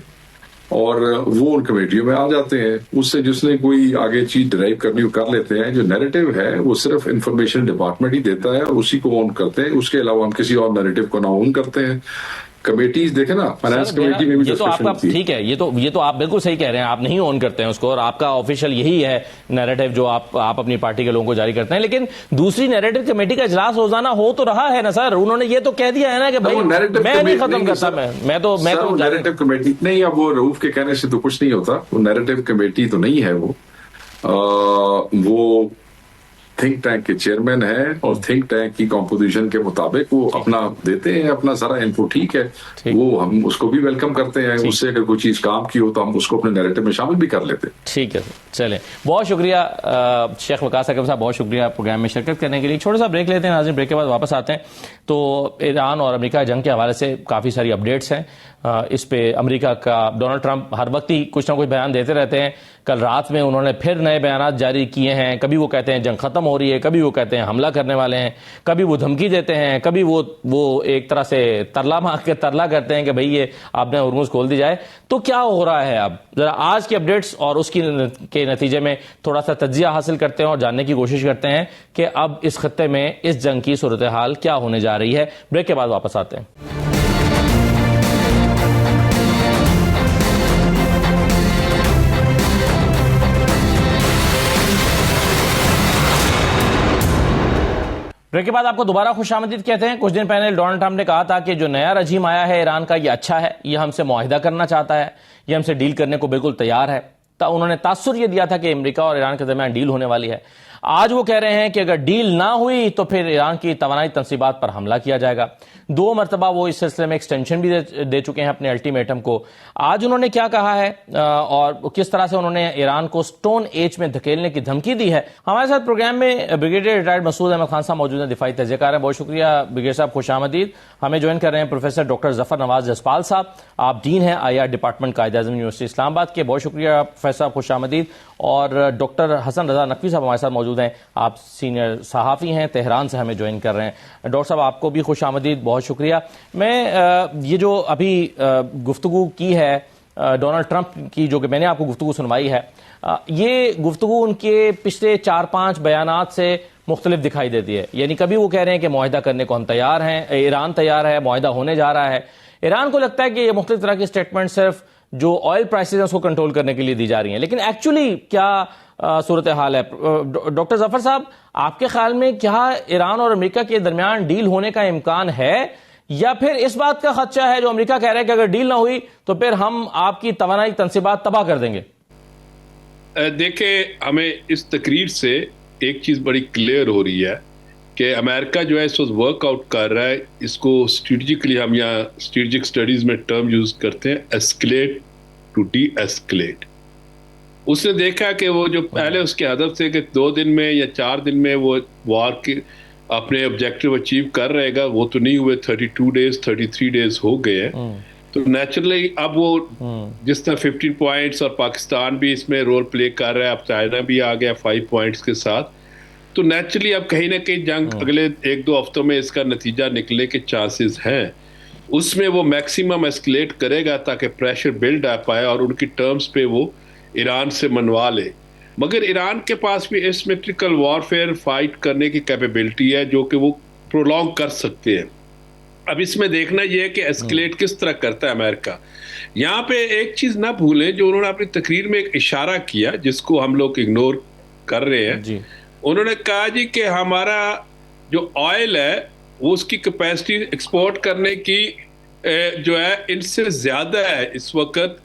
اور وہ ان کمیٹیوں میں آ جاتے ہیں. اس سے جس نے کوئی آگے چیز ڈرائیو کرنی ہو کر لیتے ہیں. جو نیریٹو ہے وہ صرف انفارمیشن ڈپارٹمنٹ ہی دیتا ہے, اور اسی کو آن کرتے ہیں. اس کے علاوہ ہم کسی اور نیریٹو کو نہ آن کرتے ہیں. کمیٹیز دیکھیں نا, فائنانس کمیٹی میں بھی ڈسکشن تھی. ٹھیک ہے, یہ تو آپ بالکل صحیح کہہ رہے ہیں, آپ نہیں آن کرتے ہیں اس کو, اور آپ کا آفیشیل یہی ہے نیریٹو جو آپ اپنی پارٹی کے لوگوں کو جاری کرتے ہیں. لیکن دوسری نیریٹو کمیٹی کا اجلاس روزانہ ہو تو رہا ہے نا سر, انہوں نے یہ تو کہہ دیا ہے نا کہ بھائی میں نہیں ختم کرتا, میں تو نیریٹو کمیٹی نہیں. اب وہ رؤوف کے کہنے سے تو کچھ نہیں ہوتا. وہ نیریٹو کمیٹی تو نہیں ہے, وہ تھنک ٹینک کے چیئرمین ہے, اور تھنک ٹینک کی کمپوزیشن کے مطابق وہ اپنا دیتے ہیں اپنا سارا انپوٹ. ٹھیک ہے, وہ ہم اس کو بھی ویلکم کرتے ہیں. اس سے اگر کوئی چیز کام کی ہو تو ہم اس کو اپنے نیریٹو میں شامل بھی کر لیتے ہیں. ٹھیک ہے, چلیں, بہت شکریہ شیخ وقاص حکم صاحب, بہت شکریہ پروگرام میں شرکت کرنے کے لیے. چھوٹا سا بریک لیتے ہیں ناظرین, بریک کے بعد واپس آتے ہیں. تو ایران اور امریکہ جنگ کے حوالے سے کافی ساری اپڈیٹس ہیں. اس پہ امریکہ کا ڈونلڈ ٹرمپ ہر وقت ہی کچھ نہ کچھ بیان دیتے رہتے ہیں. کل رات میں انہوں نے پھر نئے بیانات جاری کیے ہیں. کبھی وہ کہتے ہیں جنگ ختم ہو رہی ہے, کبھی وہ کہتے ہیں حملہ کرنے والے ہیں, کبھی وہ دھمکی دیتے ہیں, کبھی وہ ایک طرح سے ترلا مار کے ترلا کرتے ہیں کہ بھئی یہ آپ نے ہرمز کھول دی جائے. تو کیا ہو رہا ہے اب, ذرا آج کی اپڈیٹس اور اس کے نتیجے میں تھوڑا سا تجزیہ حاصل کرتے ہیں اور جاننے کی کوشش کرتے ہیں کہ اب اس خطے میں اس جنگ کی صورتحال کیا ہونے جا رہی ہے. بریک کے بعد واپس آتے ہیں. بریک کے بعد آپ کو دوبارہ خوش آمدید کہتے ہیں. کچھ دن پہلے ڈونلڈ ٹرمپ نے کہا تھا کہ جو نیا رجیم آیا ہے ایران کا یہ اچھا ہے, یہ ہم سے معاہدہ کرنا چاہتا ہے, یہ ہم سے ڈیل کرنے کو بالکل تیار ہے. انہوں نے تاثر یہ دیا تھا کہ امریکہ اور ایران کے درمیان ڈیل ہونے والی ہے. آج وہ کہہ رہے ہیں کہ اگر ڈیل نہ ہوئی تو پھر ایران کی توانائی تنصیبات پر حملہ کیا جائے گا. 2 مرتبہ وہ اس سلسلے میں ایکسٹینشن بھی دے چکے ہیں اپنے الٹیمیٹم کو. آج انہوں نے کیا کہا ہے اور کس طرح سے انہوں نے ایران کو سٹون ایج میں دھکیلنے کی دھمکی دی ہے. ہمارے ساتھ پروگرام میں بریگیڈیئر ریٹائرڈ مسعود احمد خان صاحب موجود ہیں, دفاعی تجزیہ کار ہیں. بہت شکریہ بریگیڈیئر صاحب, خوش آمدید. ہمیں جوائن کر رہے ہیں پروفیسر ڈاکٹر ظفر نواز جسپال صاحب, آپ ڈین ہیں IR department Quaid Azam university اسلام آباد کے. بہت شکریہ پروفیسر صاحب, خوش آمدید. اور ڈاکٹر حسن رضا نقوی صاحب ہمارے ساتھ موجود ہیں, آپ سینئر صحافی ہیں, تہران سے ہمیں جوائن کر رہے ہیں. ڈاکٹر صاحب آپ کو بھی خوش آمدید, بہت شکریہ. میں یہ جو ابھی گفتگو کی ہے ڈونلڈ ٹرمپ کی, جو کہ میں نے آپ کو گفتگو سنوائی ہے, یہ گفتگو ان کے پچھلے 4-5 بیانات سے مختلف دکھائی دیتی ہے. یعنی کبھی وہ کہہ رہے ہیں کہ معاہدہ کرنے کو ہم تیار ہیں, ایران تیار ہے, معاہدہ ہونے جا رہا ہے. ایران کو لگتا ہے کہ یہ مختلف طرح کی سٹیٹمنٹ صرف جو آئل پرائسز ہیں اس کو کنٹرول کرنے کے لیے دی جا رہی ہیں. لیکن ایکچولی کیا صورتحال ہے؟ ڈاکٹر ظفر صاحب, آپ کے خیال میں کیا ایران اور امریکہ کے درمیان ڈیل ہونے کا امکان ہے, یا پھر اس بات کا خدشہ ہے جو امریکہ کہہ رہا ہے کہ اگر ڈیل نہ ہوئی تو پھر ہم آپ کی توانائی تنصیبات تباہ کر دیں گے؟ دیکھیں, ہمیں اس تقریر سے ایک چیز بڑی کلیئر ہو رہی ہے کہ امریکہ جو ہے اس وقت ورک آؤٹ کر رہا ہے, اس کو اسٹریٹجکلی ہم یہاں اسٹریٹجک اسٹڈیز میں ٹرم یوز کرتے ہیں, ایسکلیٹ ٹو ڈی ایسکلیٹ. اس نے دیکھا کہ وہ جو پہلے اس کے ہدف تھے کہ 2 دن میں یا 4 دن میں وہ وار کے اپنے آبجیکٹیو اچیو کر رہے گا، وہ تو نہیں ہوئے، 32 ڈیز 33 ڈیز ہو گئے ہیں. تو نیچرلی اب وہ جس طرح 15 پوائنٹس اور پاکستان بھی اس میں رول پلے کر رہا ہے، اب چائنا بھی آ گیا 5 پوائنٹس کے ساتھ، تو نیچرلی اب کہیں نہ کہیں جنگ اگلے 1-2 ہفتوں میں اس کا نتیجہ نکلنے کے چانسز ہیں. اس میں وہ میکسیمم ایسکلیٹ کرے گا تاکہ پریشر بلڈ آ پائے اور ان کی ٹرمز پہ وہ ایران سے منوا لے. مگر ایران کے پاس بھی اسیمیٹریکل وارفیئر فائٹ کرنے کی کیپیبلٹی ہے جو کہ وہ پرولونگ کر سکتے ہیں. اب اس میں دیکھنا یہ ہے کہ ایسکلیٹ کس طرح کرتا ہے امریکہ. یہاں پہ ایک چیز نہ بھولیں جو انہوں نے اپنی تقریر میں ایک اشارہ کیا جس کو ہم لوگ اگنور کر رہے ہیں. جی انہوں نے کہا جی کہ ہمارا جو آئل ہے وہ اس کی کیپیسٹی ایکسپورٹ کرنے کی جو ہے ان سے زیادہ ہے اس وقت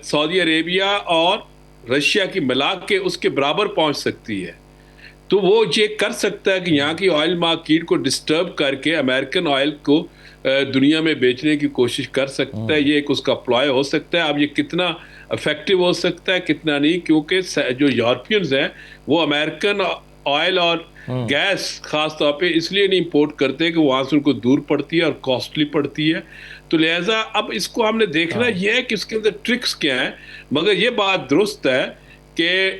سعودی عربیہ اور رشیا کی ملا کے اس کے برابر پہنچ سکتی ہے. تو وہ یہ کر سکتا ہے کہ یہاں کی آئل مارکیٹ کو ڈسٹرب کر کے امریکن آئل کو دنیا میں بیچنے کی کوشش کر سکتا ہے. یہ ایک اس کا پلائے ہو سکتا ہے. اب یہ کتنا افیکٹو ہو سکتا ہے کتنا نہیں، کیونکہ جو یورپینز ہیں وہ امریکن آئل اور گیس خاص طور پہ اس لیے نہیں امپورٹ کرتے کہ وہاں سے ان کو دور پڑتی ہے اور کاسٹلی پڑتی ہے. تو لہٰذا اب اس کو ہم نے دیکھنا یہ ہے کہ اس کے اندر ٹرکس کیا ہیں. مگر یہ بات درست ہے کہ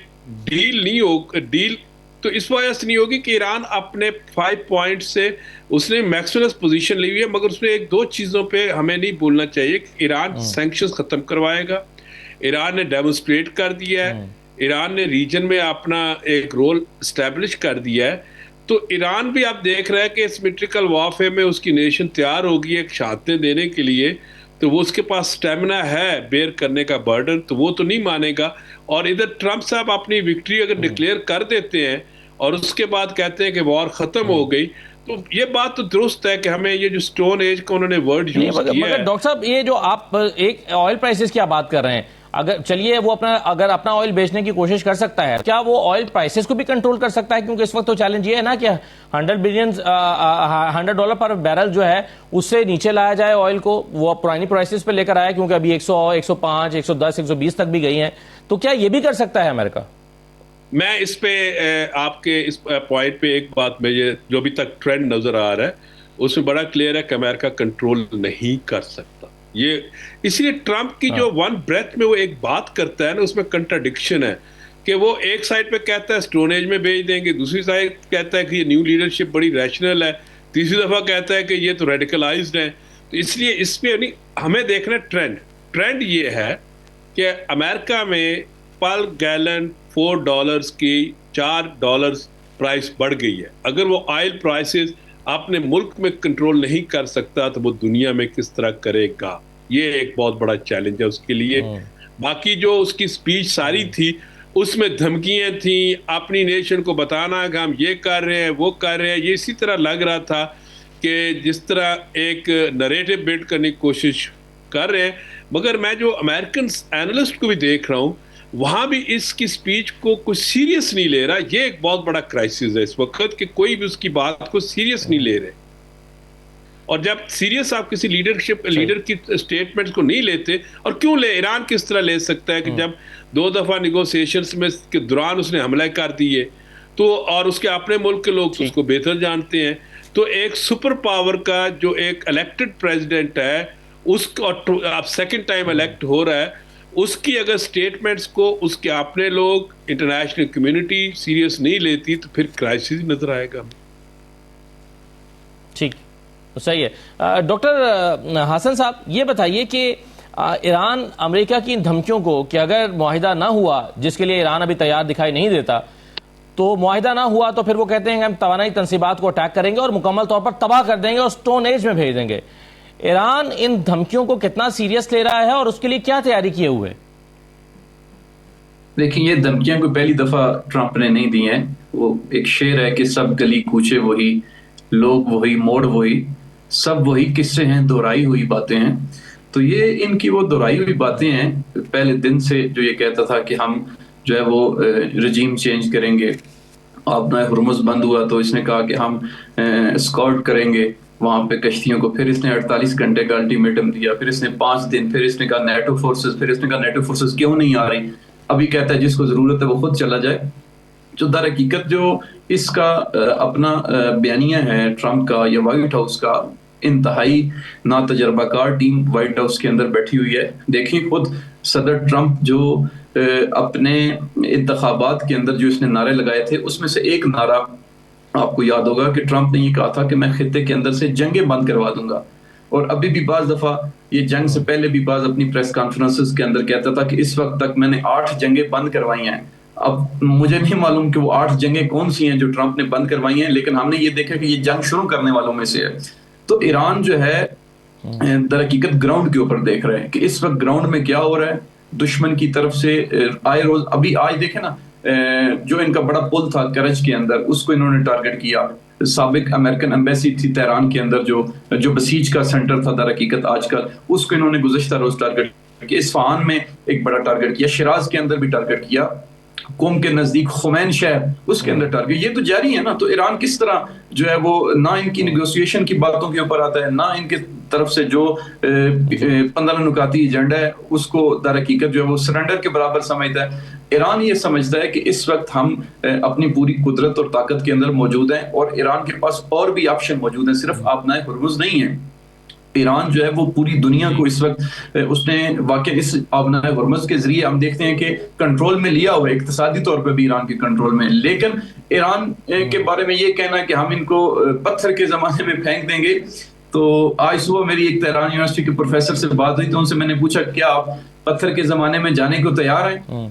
ڈیل نہیں ہو، ڈیل تو اس وجہ سے نہیں ہوگی کہ ایران اپنے 5 پوائنٹ سے اس نے میکسیمم پوزیشن لی ہوئی ہے. مگر اس میں 1-2 چیزوں پہ ہمیں نہیں بھولنا چاہیے کہ ایران سینکشنز ختم کروائے گا. ایران نے ڈیمونسٹریٹ کر دیا ہے، ایران نے ریجن میں اپنا ایک رول اسٹیبلش کر دیا ہے. تو ایران بھی آپ دیکھ رہے ہیں کہ اسیمیٹریکل وارفیئر میں اس کی نیشن تیار ہوگی ایک شہادتیں دینے کے لیے. تو وہ اس کے پاس سٹیمنا ہے بیئر کرنے کا برڈن، تو وہ تو نہیں مانے گا. اور ادھر ٹرمپ صاحب اپنی وکٹری اگر ڈکلیئر کر دیتے ہیں اور اس کے بعد کہتے ہیں کہ وار ختم ہو گئی، تو یہ بات تو درست ہے کہ ہمیں یہ جو سٹون ایج کا انہوں نے ورڈ یوز کیا ہے. مگر ڈاکٹر صاحب یہ جو آپ ایک آئل پرائسز کی آپ بات کر رہے ہیں، اگر چلیے وہ اگر اپنا آئل بیچنے کی کوشش کر سکتا ہے، کیا وہ آئل پرائسز کو بھی کنٹرول کر سکتا ہے؟ کیونکہ اس وقت تو چیلنج یہ ہے نا کہ $100 پر بیرل جو ہے اس سے نیچے لایا جائے آئل کو. وہ پرانی پرائسز پہ لے کر آیا کیونکہ ابھی 100 105 110 120 تک بھی گئی ہیں. تو کیا یہ بھی کر سکتا ہے امریکہ؟ میں اس پہ آپ کے اس پوائنٹ پہ ایک بات میں یہ جو ابھی تک ٹرینڈ نظر آ رہا ہے اس میں بڑا کلیئر ہے کہ امریکہ کنٹرول نہیں کر سکتا. یہ اس لیے ٹرمپ کی جو ون بریتھ میں وہ ایک بات کرتا ہے نا، اس میں کنٹراڈکشن ہے کہ وہ ایک سائڈ پہ کہتا ہے سٹون ایج میں بھیج دیں گے، دوسری سائڈ کہتا ہے کہ یہ نیو لیڈرشپ بڑی ریشنل ہے، تیسری دفعہ کہتا ہے کہ یہ تو ریڈیکلائزڈ ہے. تو اس لیے اس پہ ہمیں دیکھنا ٹرینڈ یہ ہے کہ امریکہ میں پر گیلن $4 کی $4 پرائس بڑھ گئی ہے. اگر وہ آئل پرائسز اپنے ملک میں کنٹرول نہیں کر سکتا تو وہ دنیا میں کس طرح کرے گا؟ یہ ایک بہت بڑا چیلنج ہے اس کے لیے. باقی جو اس کی سپیچ ساری تھی اس میں دھمکیاں تھیں، اپنی نیشن کو بتانا کہ ہم یہ کر رہے ہیں وہ کر رہے ہیں. یہ اسی طرح لگ رہا تھا کہ جس طرح ایک نریٹو بلڈ کرنے کی کوشش کر رہے ہیں. مگر میں جو امریکن اینالسٹ کو بھی دیکھ رہا ہوں وہاں بھی اس کی سپیچ کو کوئی سیریس نہیں لے رہا. یہ ایک بہت بڑا کرائسس ہے اس وقت کہ کوئی بھی اس کی بات کو سیریس نہیں لے رہے. اور جب سیریس آپ کسی لیڈر کی سٹیٹمنٹس کو نہیں لیتے، اور کیوں لے؟ ایران کس طرح لے سکتا ہے کہ جب 2 دفعہ نیگوسیشنز میں کے دوران اس نے حملہ کر دیے تو، اور اس کے اپنے ملک کے لوگ اس کو بہتر جانتے ہیں. تو ایک سپر پاور کا جو ایک الیکٹڈ پریزیڈنٹ ہے اس کو اب سیکنڈ ٹائم الیکٹ ہو رہا ہے، اس کی اگر سٹیٹمنٹس کو اس کے اپنے لوگ انٹرنیشنل کمیونٹی سیریس نہیں لیتی تو پھر کرائسس نظر آئے گا. ٹھیک، صحیح ہے. ڈاکٹر حسن صاحب یہ بتائیے کہ ایران امریکہ کی ان دھمکیوں کو کہ اگر معاہدہ نہ ہوا، جس کے لیے ایران ابھی تیار دکھائی نہیں دیتا، تو معاہدہ نہ ہوا تو پھر وہ کہتے ہیں کہ ہم توانائی تنصیبات کو اٹیک کریں گے اور مکمل طور پر تباہ کر دیں گے اور سٹون ایج میں بھیج دیں گے. ایران ان دھمکیوں کو کتنا سیریس لے رہا ہے اور اس کے لیے کیا تیاری کیے ہوئے؟ دیکھیں، یہ دھمکیاں کوئی پہلی دفعہ ٹرمپ نے نہیں دی ہیں. وہ ایک شعر ہے کہ سب گلی کوچے وہی، لوگ وہی، موڑ وہی، سب وہی قصے ہیں، دہرائی ہوئی باتیں ہیں. تو یہ ان کی وہ دہرائی ہوئی باتیں ہیں. پہلے دن سے جو یہ کہتا تھا کہ ہم جو ہے وہ رجیم چینج کریں گے. آپ نے ہرمز بند ہوا تو اس نے کہا کہ ہم اسکارٹ کریں گے وہاں پہ کشتیوں کو. پھر اس نے 48 گھنٹے کا الٹیمیٹم دیا. پھر اس نے 5 دن. پھر اس نے کہا نیٹو فورسز. پھر اس نے کہا نیٹو فورسز کیوں نہیں آ رہی. ابھی کہتا ہے جس کو ضرورت ہے وہ خود چلا جائے. جو در حقیقت جو اس کا اپنا بیانیہ ہے ٹرمپ کا یا وائٹ ہاؤس کا، انتہائی ناتجربہ کار ٹیم وائٹ ہاؤس کے اندر بیٹھی ہوئی ہے. دیکھیں خود صدر ٹرمپ جو اپنے انتخابات کے اندر جو اس نے نعرے لگائے تھے، اس میں سے ایک نعرہ آپ کو یاد ہوگا کہ ٹرمپ نے یہ کہا تھا کہ میں خطے کے اندر سے جنگیں بند کروا دوں گا. اور ابھی بھی بعض دفعہ یہ جنگ سے پہلے بھی بعض اپنی پریس کانفرنسز کے اندر کہتا تھا کہ اس وقت تک میں نے 8 جنگیں بند کروائی ہیں. اب مجھے نہیں معلوم کہ وہ 8 جنگیں کون سی ہیں جو ٹرمپ نے بند کروائی ہیں، لیکن ہم نے یہ دیکھا کہ یہ جنگ شروع کرنے والوں میں سے ہے. تو ایران جو ہے در حقیقت گراؤنڈ کے اوپر دیکھ رہے ہیں کہ اس وقت گراؤنڈ میں کیا ہو رہا ہے. دشمن کی طرف سے آئے روز، ابھی آج دیکھیں نا جو ان کا بڑا پل تھا کرچ کے اندر، اس کو انہوں نے ٹارگٹ کیا. سابق امریکن ایمبیسی تھی تہران کے اندر جو بسیج کا سینٹر تھا در حقیقت آج کل، اس کو انہوں نے گزشتہ روز ٹارگٹ کیا. اصفہان میں ایک بڑا ٹارگٹ کیا، شیراز کے اندر بھی ٹارگٹ کیا، قوم کے نزدیک خمین شہر اس کے اندر ٹارگٹ. یہ تو جاری ہے نا. تو ایران کس طرح جو ہے وہ نہ ان کی نیگوسیشن کی باتوں کے اوپر آتا ہے، نہ ان کے طرف سے جو 15 نکاتی ایجنڈا ہے اس کو در حقیقت جو ہے وہ سرنڈر کے برابر سمجھتا ہے. ایران یہ سمجھتا ہے کہ اس وقت ہم اپنی پوری قدرت اور طاقت کے اندر موجود ہیں، اور ایران کے پاس اور بھی آپشن موجود ہیں، صرف آبنائے ہرمز نہیں ہیں. ایران جو ہے وہ پوری دنیا کو اس وقت اس نے واقع اس آبنائے ہرمز کے ذریعے ہم دیکھتے ہیں کہ کنٹرول میں لیا ہوا ہے، اقتصادی طور پہ بھی ایران کے کنٹرول میں. لیکن ایران کے بارے میں یہ کہنا ہے کہ ہم ان کو پتھر کے زمانے میں پھینک دیں گے. تو آج صبح میری ایک تہران یونیورسٹی کے پروفیسر سے بات ہوئی تو ان سے میں نے پوچھا کیا آپ پتھر کے زمانے میں جانے کو تیار ہیں؟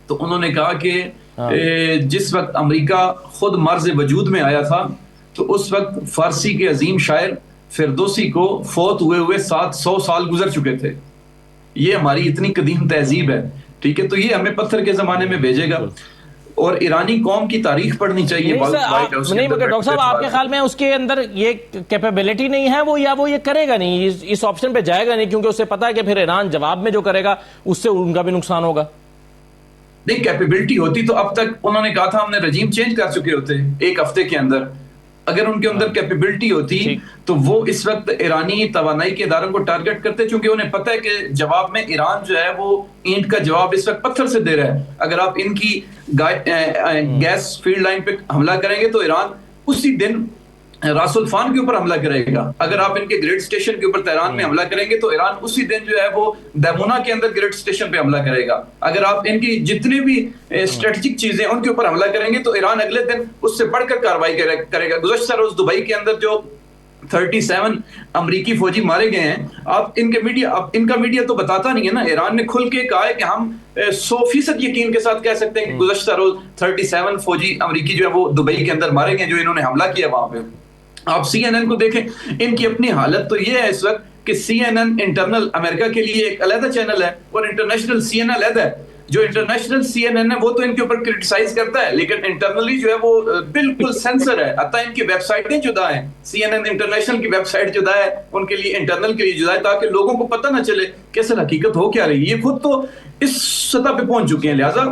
تو انہوں نے کہا کہ جس وقت امریکہ خود مرز وجود میں آیا تھا تو اس وقت فارسی کے عظیم شاعر فردوسی کو فوت ہوئے 700 سال گزر چکے تھے. یہ ہماری اتنی قدیم تہذیب ہے، ٹھیک ہے. تو یہ ہمیں پتھر کے زمانے میں بھیجے گا. اور ایرانی قوم کی تاریخ پڑھنی چاہیے. نہیں مگر ڈاکٹر صاحب آپ کے خیال میں اس کے اندر یہ کیپیبلٹی نہیں ہے وہ، یا وہ یہ کرے گا نہیں، اس آپشن پہ جائے گا نہیں کیونکہ اسے پتا ہے کہ پھر ایران جواب میں جو کرے گا اس سے ان کا بھی نقصان ہوگا؟ نہیں، کیپیبلٹی ہوتی تو اب تک انہوں نے کہا تھا ہم نے رجیم چینج کر چکے ہوتے 1 ہفتے کے اندر. اگر ان کے اندر کیپیبلٹی ہوتی تو وہ اس وقت ایرانی توانائی کے اداروں کو ٹارگٹ کرتے، چونکہ انہیں پتہ ہے کہ جواب میں ایران جو ہے وہ اینٹ کا جواب اس وقت پتھر سے دے رہا ہے. اگر آپ ان کی گیس فیلڈ لائن پہ حملہ کریں گے تو ایران اسی دن راس الفان کے اوپر حملہ کرے گا. اگر آپ ان کے گریڈ سٹیشن کے اوپر تہران میں حملہ کریں گے تو ایران اسی دن جو ہے وہ دیمونا کے اندر گریڈ سٹیشن پہ حملہ کرے گا. اگر آپ ان کی جتنی بھی اسٹریٹجک چیزیں ان کے اوپر حملہ کریں گے تو ایران اگلے دن اس سے بڑھ کر کارروائی کرے گا. گزشتہ روز دبئی کے اندر جو 37 امریکی فوجی مارے گئے ہیں، آپ ان کا میڈیا تو بتاتا نہیں ہے نا. ایران نے کھل کے کہا ہے کہ ہم 100% یقین کے ساتھ کہہ سکتے ہیں کہ گزشتہ روز 37 فوجی امریکی جو ہے وہ دبئی کے اندر مارے گئے جو انہوں نے حملہ کیا وہاں پہ. آپ سی این این کو دیکھیں، ان کی اپنی حالت تو یہ ہے اس وقت کہ سی این این انٹرنل امریکہ کے لیے ایک علیحدہ چینل ہے اور انٹرنیشنل سی این این علیحدہ ہے. جو انٹرنیشنل سی این این ہے وہ تو ان کے اوپر کرٹیسائز کرتا ہے، لیکن انٹرنلی جو ہے وہ بالکل سینسر ہے. حتیٰ ان کی ویب سائٹیں جدا ہیں، سی این این انٹرنیشنل کی ویب سائٹ جدا ہے، ان کے لیے انٹرنل کے لیے جدا ہے، تاکہ لوگوں کو پتہ نہ چلے کہ اصل حقیقت ہو کیا رہی ہے. یہ خود تو اس سطح پہ پہنچ چکے ہیں. لہٰذا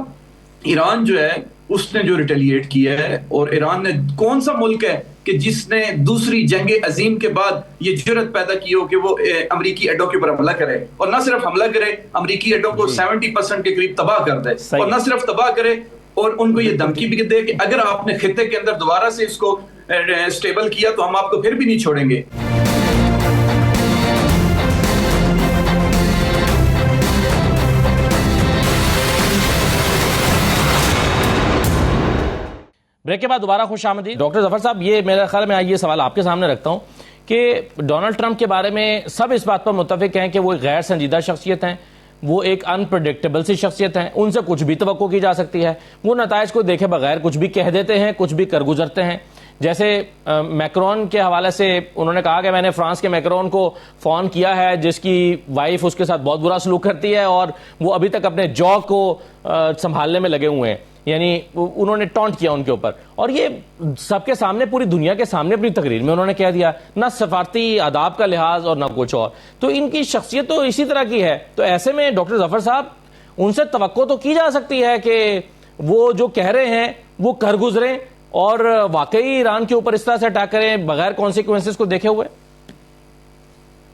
ایران جو ہے اس نے جو ریٹیلیٹ کیا ہے، اور ایران نے کون سا ملک ہے کہ جس نے دوسری جنگ عظیم کے بعد یہ جرت پیدا کی ہو کہ وہ امریکی اڈوں کے اوپر حملہ کرے، اور نہ صرف حملہ کرے، امریکی اڈوں کو 70% کے قریب تباہ کر دے. اور نہ صرف تباہ کرے اور ان کو یہ دھمکی بھی دے کہ اگر آپ نے خطے کے اندر دوبارہ سے اس کو سٹیبل کیا تو ہم آپ کو پھر بھی نہیں چھوڑیں گے. بریک کے بعد دوبارہ خوش آمدید. ڈاکٹر ظفر صاحب، یہ میرے خیال میں یہ سوال آپ کے سامنے رکھتا ہوں کہ ڈونلڈ ٹرمپ کے بارے میں سب اس بات پر متفق ہیں کہ وہ ایک غیر سنجیدہ شخصیت ہیں، وہ ایک انپریڈکٹیبل سی شخصیت ہیں، ان سے کچھ بھی توقع کی جا سکتی ہے، وہ نتائج کو دیکھے بغیر کچھ بھی کہہ دیتے ہیں، کچھ بھی کر گزرتے ہیں. جیسے میکرون کے حوالے سے انہوں نے کہا کہ میں نے فرانس کے میکرون کو فون کیا ہے جس کی وائف اس کے ساتھ بہت برا سلوک کرتی ہے اور وہ ابھی تک اپنے جاب کو سنبھالنے میں لگے ہوئے ہیں. یعنی انہوں نے ٹونٹ کیا ان کے اوپر، اور یہ سب کے سامنے، پوری دنیا کے سامنے اپنی تقریر میں انہوں نے کہہ دیا، نہ سفارتی آداب کا لحاظ اور نہ کچھ اور. تو ان کی شخصیت تو اسی طرح کی ہے. تو ایسے میں ڈاکٹر ظفر صاحب ان سے توقع تو کی جا سکتی ہے کہ وہ جو کہہ رہے ہیں وہ کر گزریں اور واقعی ایران کے اوپر اس طرح سے اٹیک کریں بغیر کانسیکوینسز کو دیکھے ہوئے.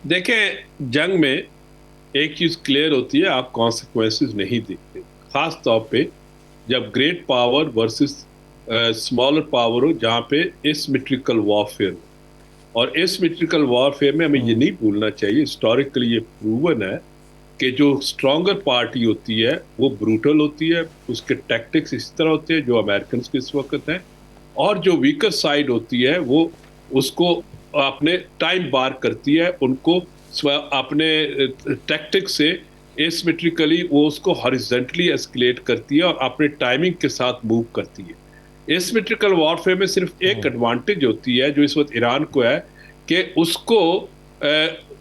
دیکھیں، جنگ میں ایک چیز کلیئر ہوتی ہے، آپ کانسیکوینسز نہیں دیکھتے. خاص طور پہ جب great power versus smaller power ہو, جہاں پہ اسیمیٹریکل وارفیئر ہو. اور اسیمیٹریکل وارفیئر میں ہمیں یہ نہیں بھولنا چاہیے, ہسٹوریکلی یہ پروون ہے کہ جو اسٹرانگر پارٹی ہوتی ہے وہ بروٹل ہوتی ہے, اس کے ٹیکٹکس اس طرح ہوتے ہیں جو امریکنس کے اس وقت ہیں, اور جو ویکر سائڈ ہوتی ہے وہ اس کو اپنے ٹائم بار کرتی ہے, ان کو اپنے ٹیکٹک سے اسیمیٹریکلی وہ اس کو ہاریزنٹلی ایسکلیٹ کرتی ہے اور اپنے ٹائمنگ کے ساتھ موو کرتی ہے. اسیمیٹریکل وارفیئر میں صرف ایک ایڈوانٹیج ہوتی ہے جو اس وقت ایران کو ہے کہ اس کو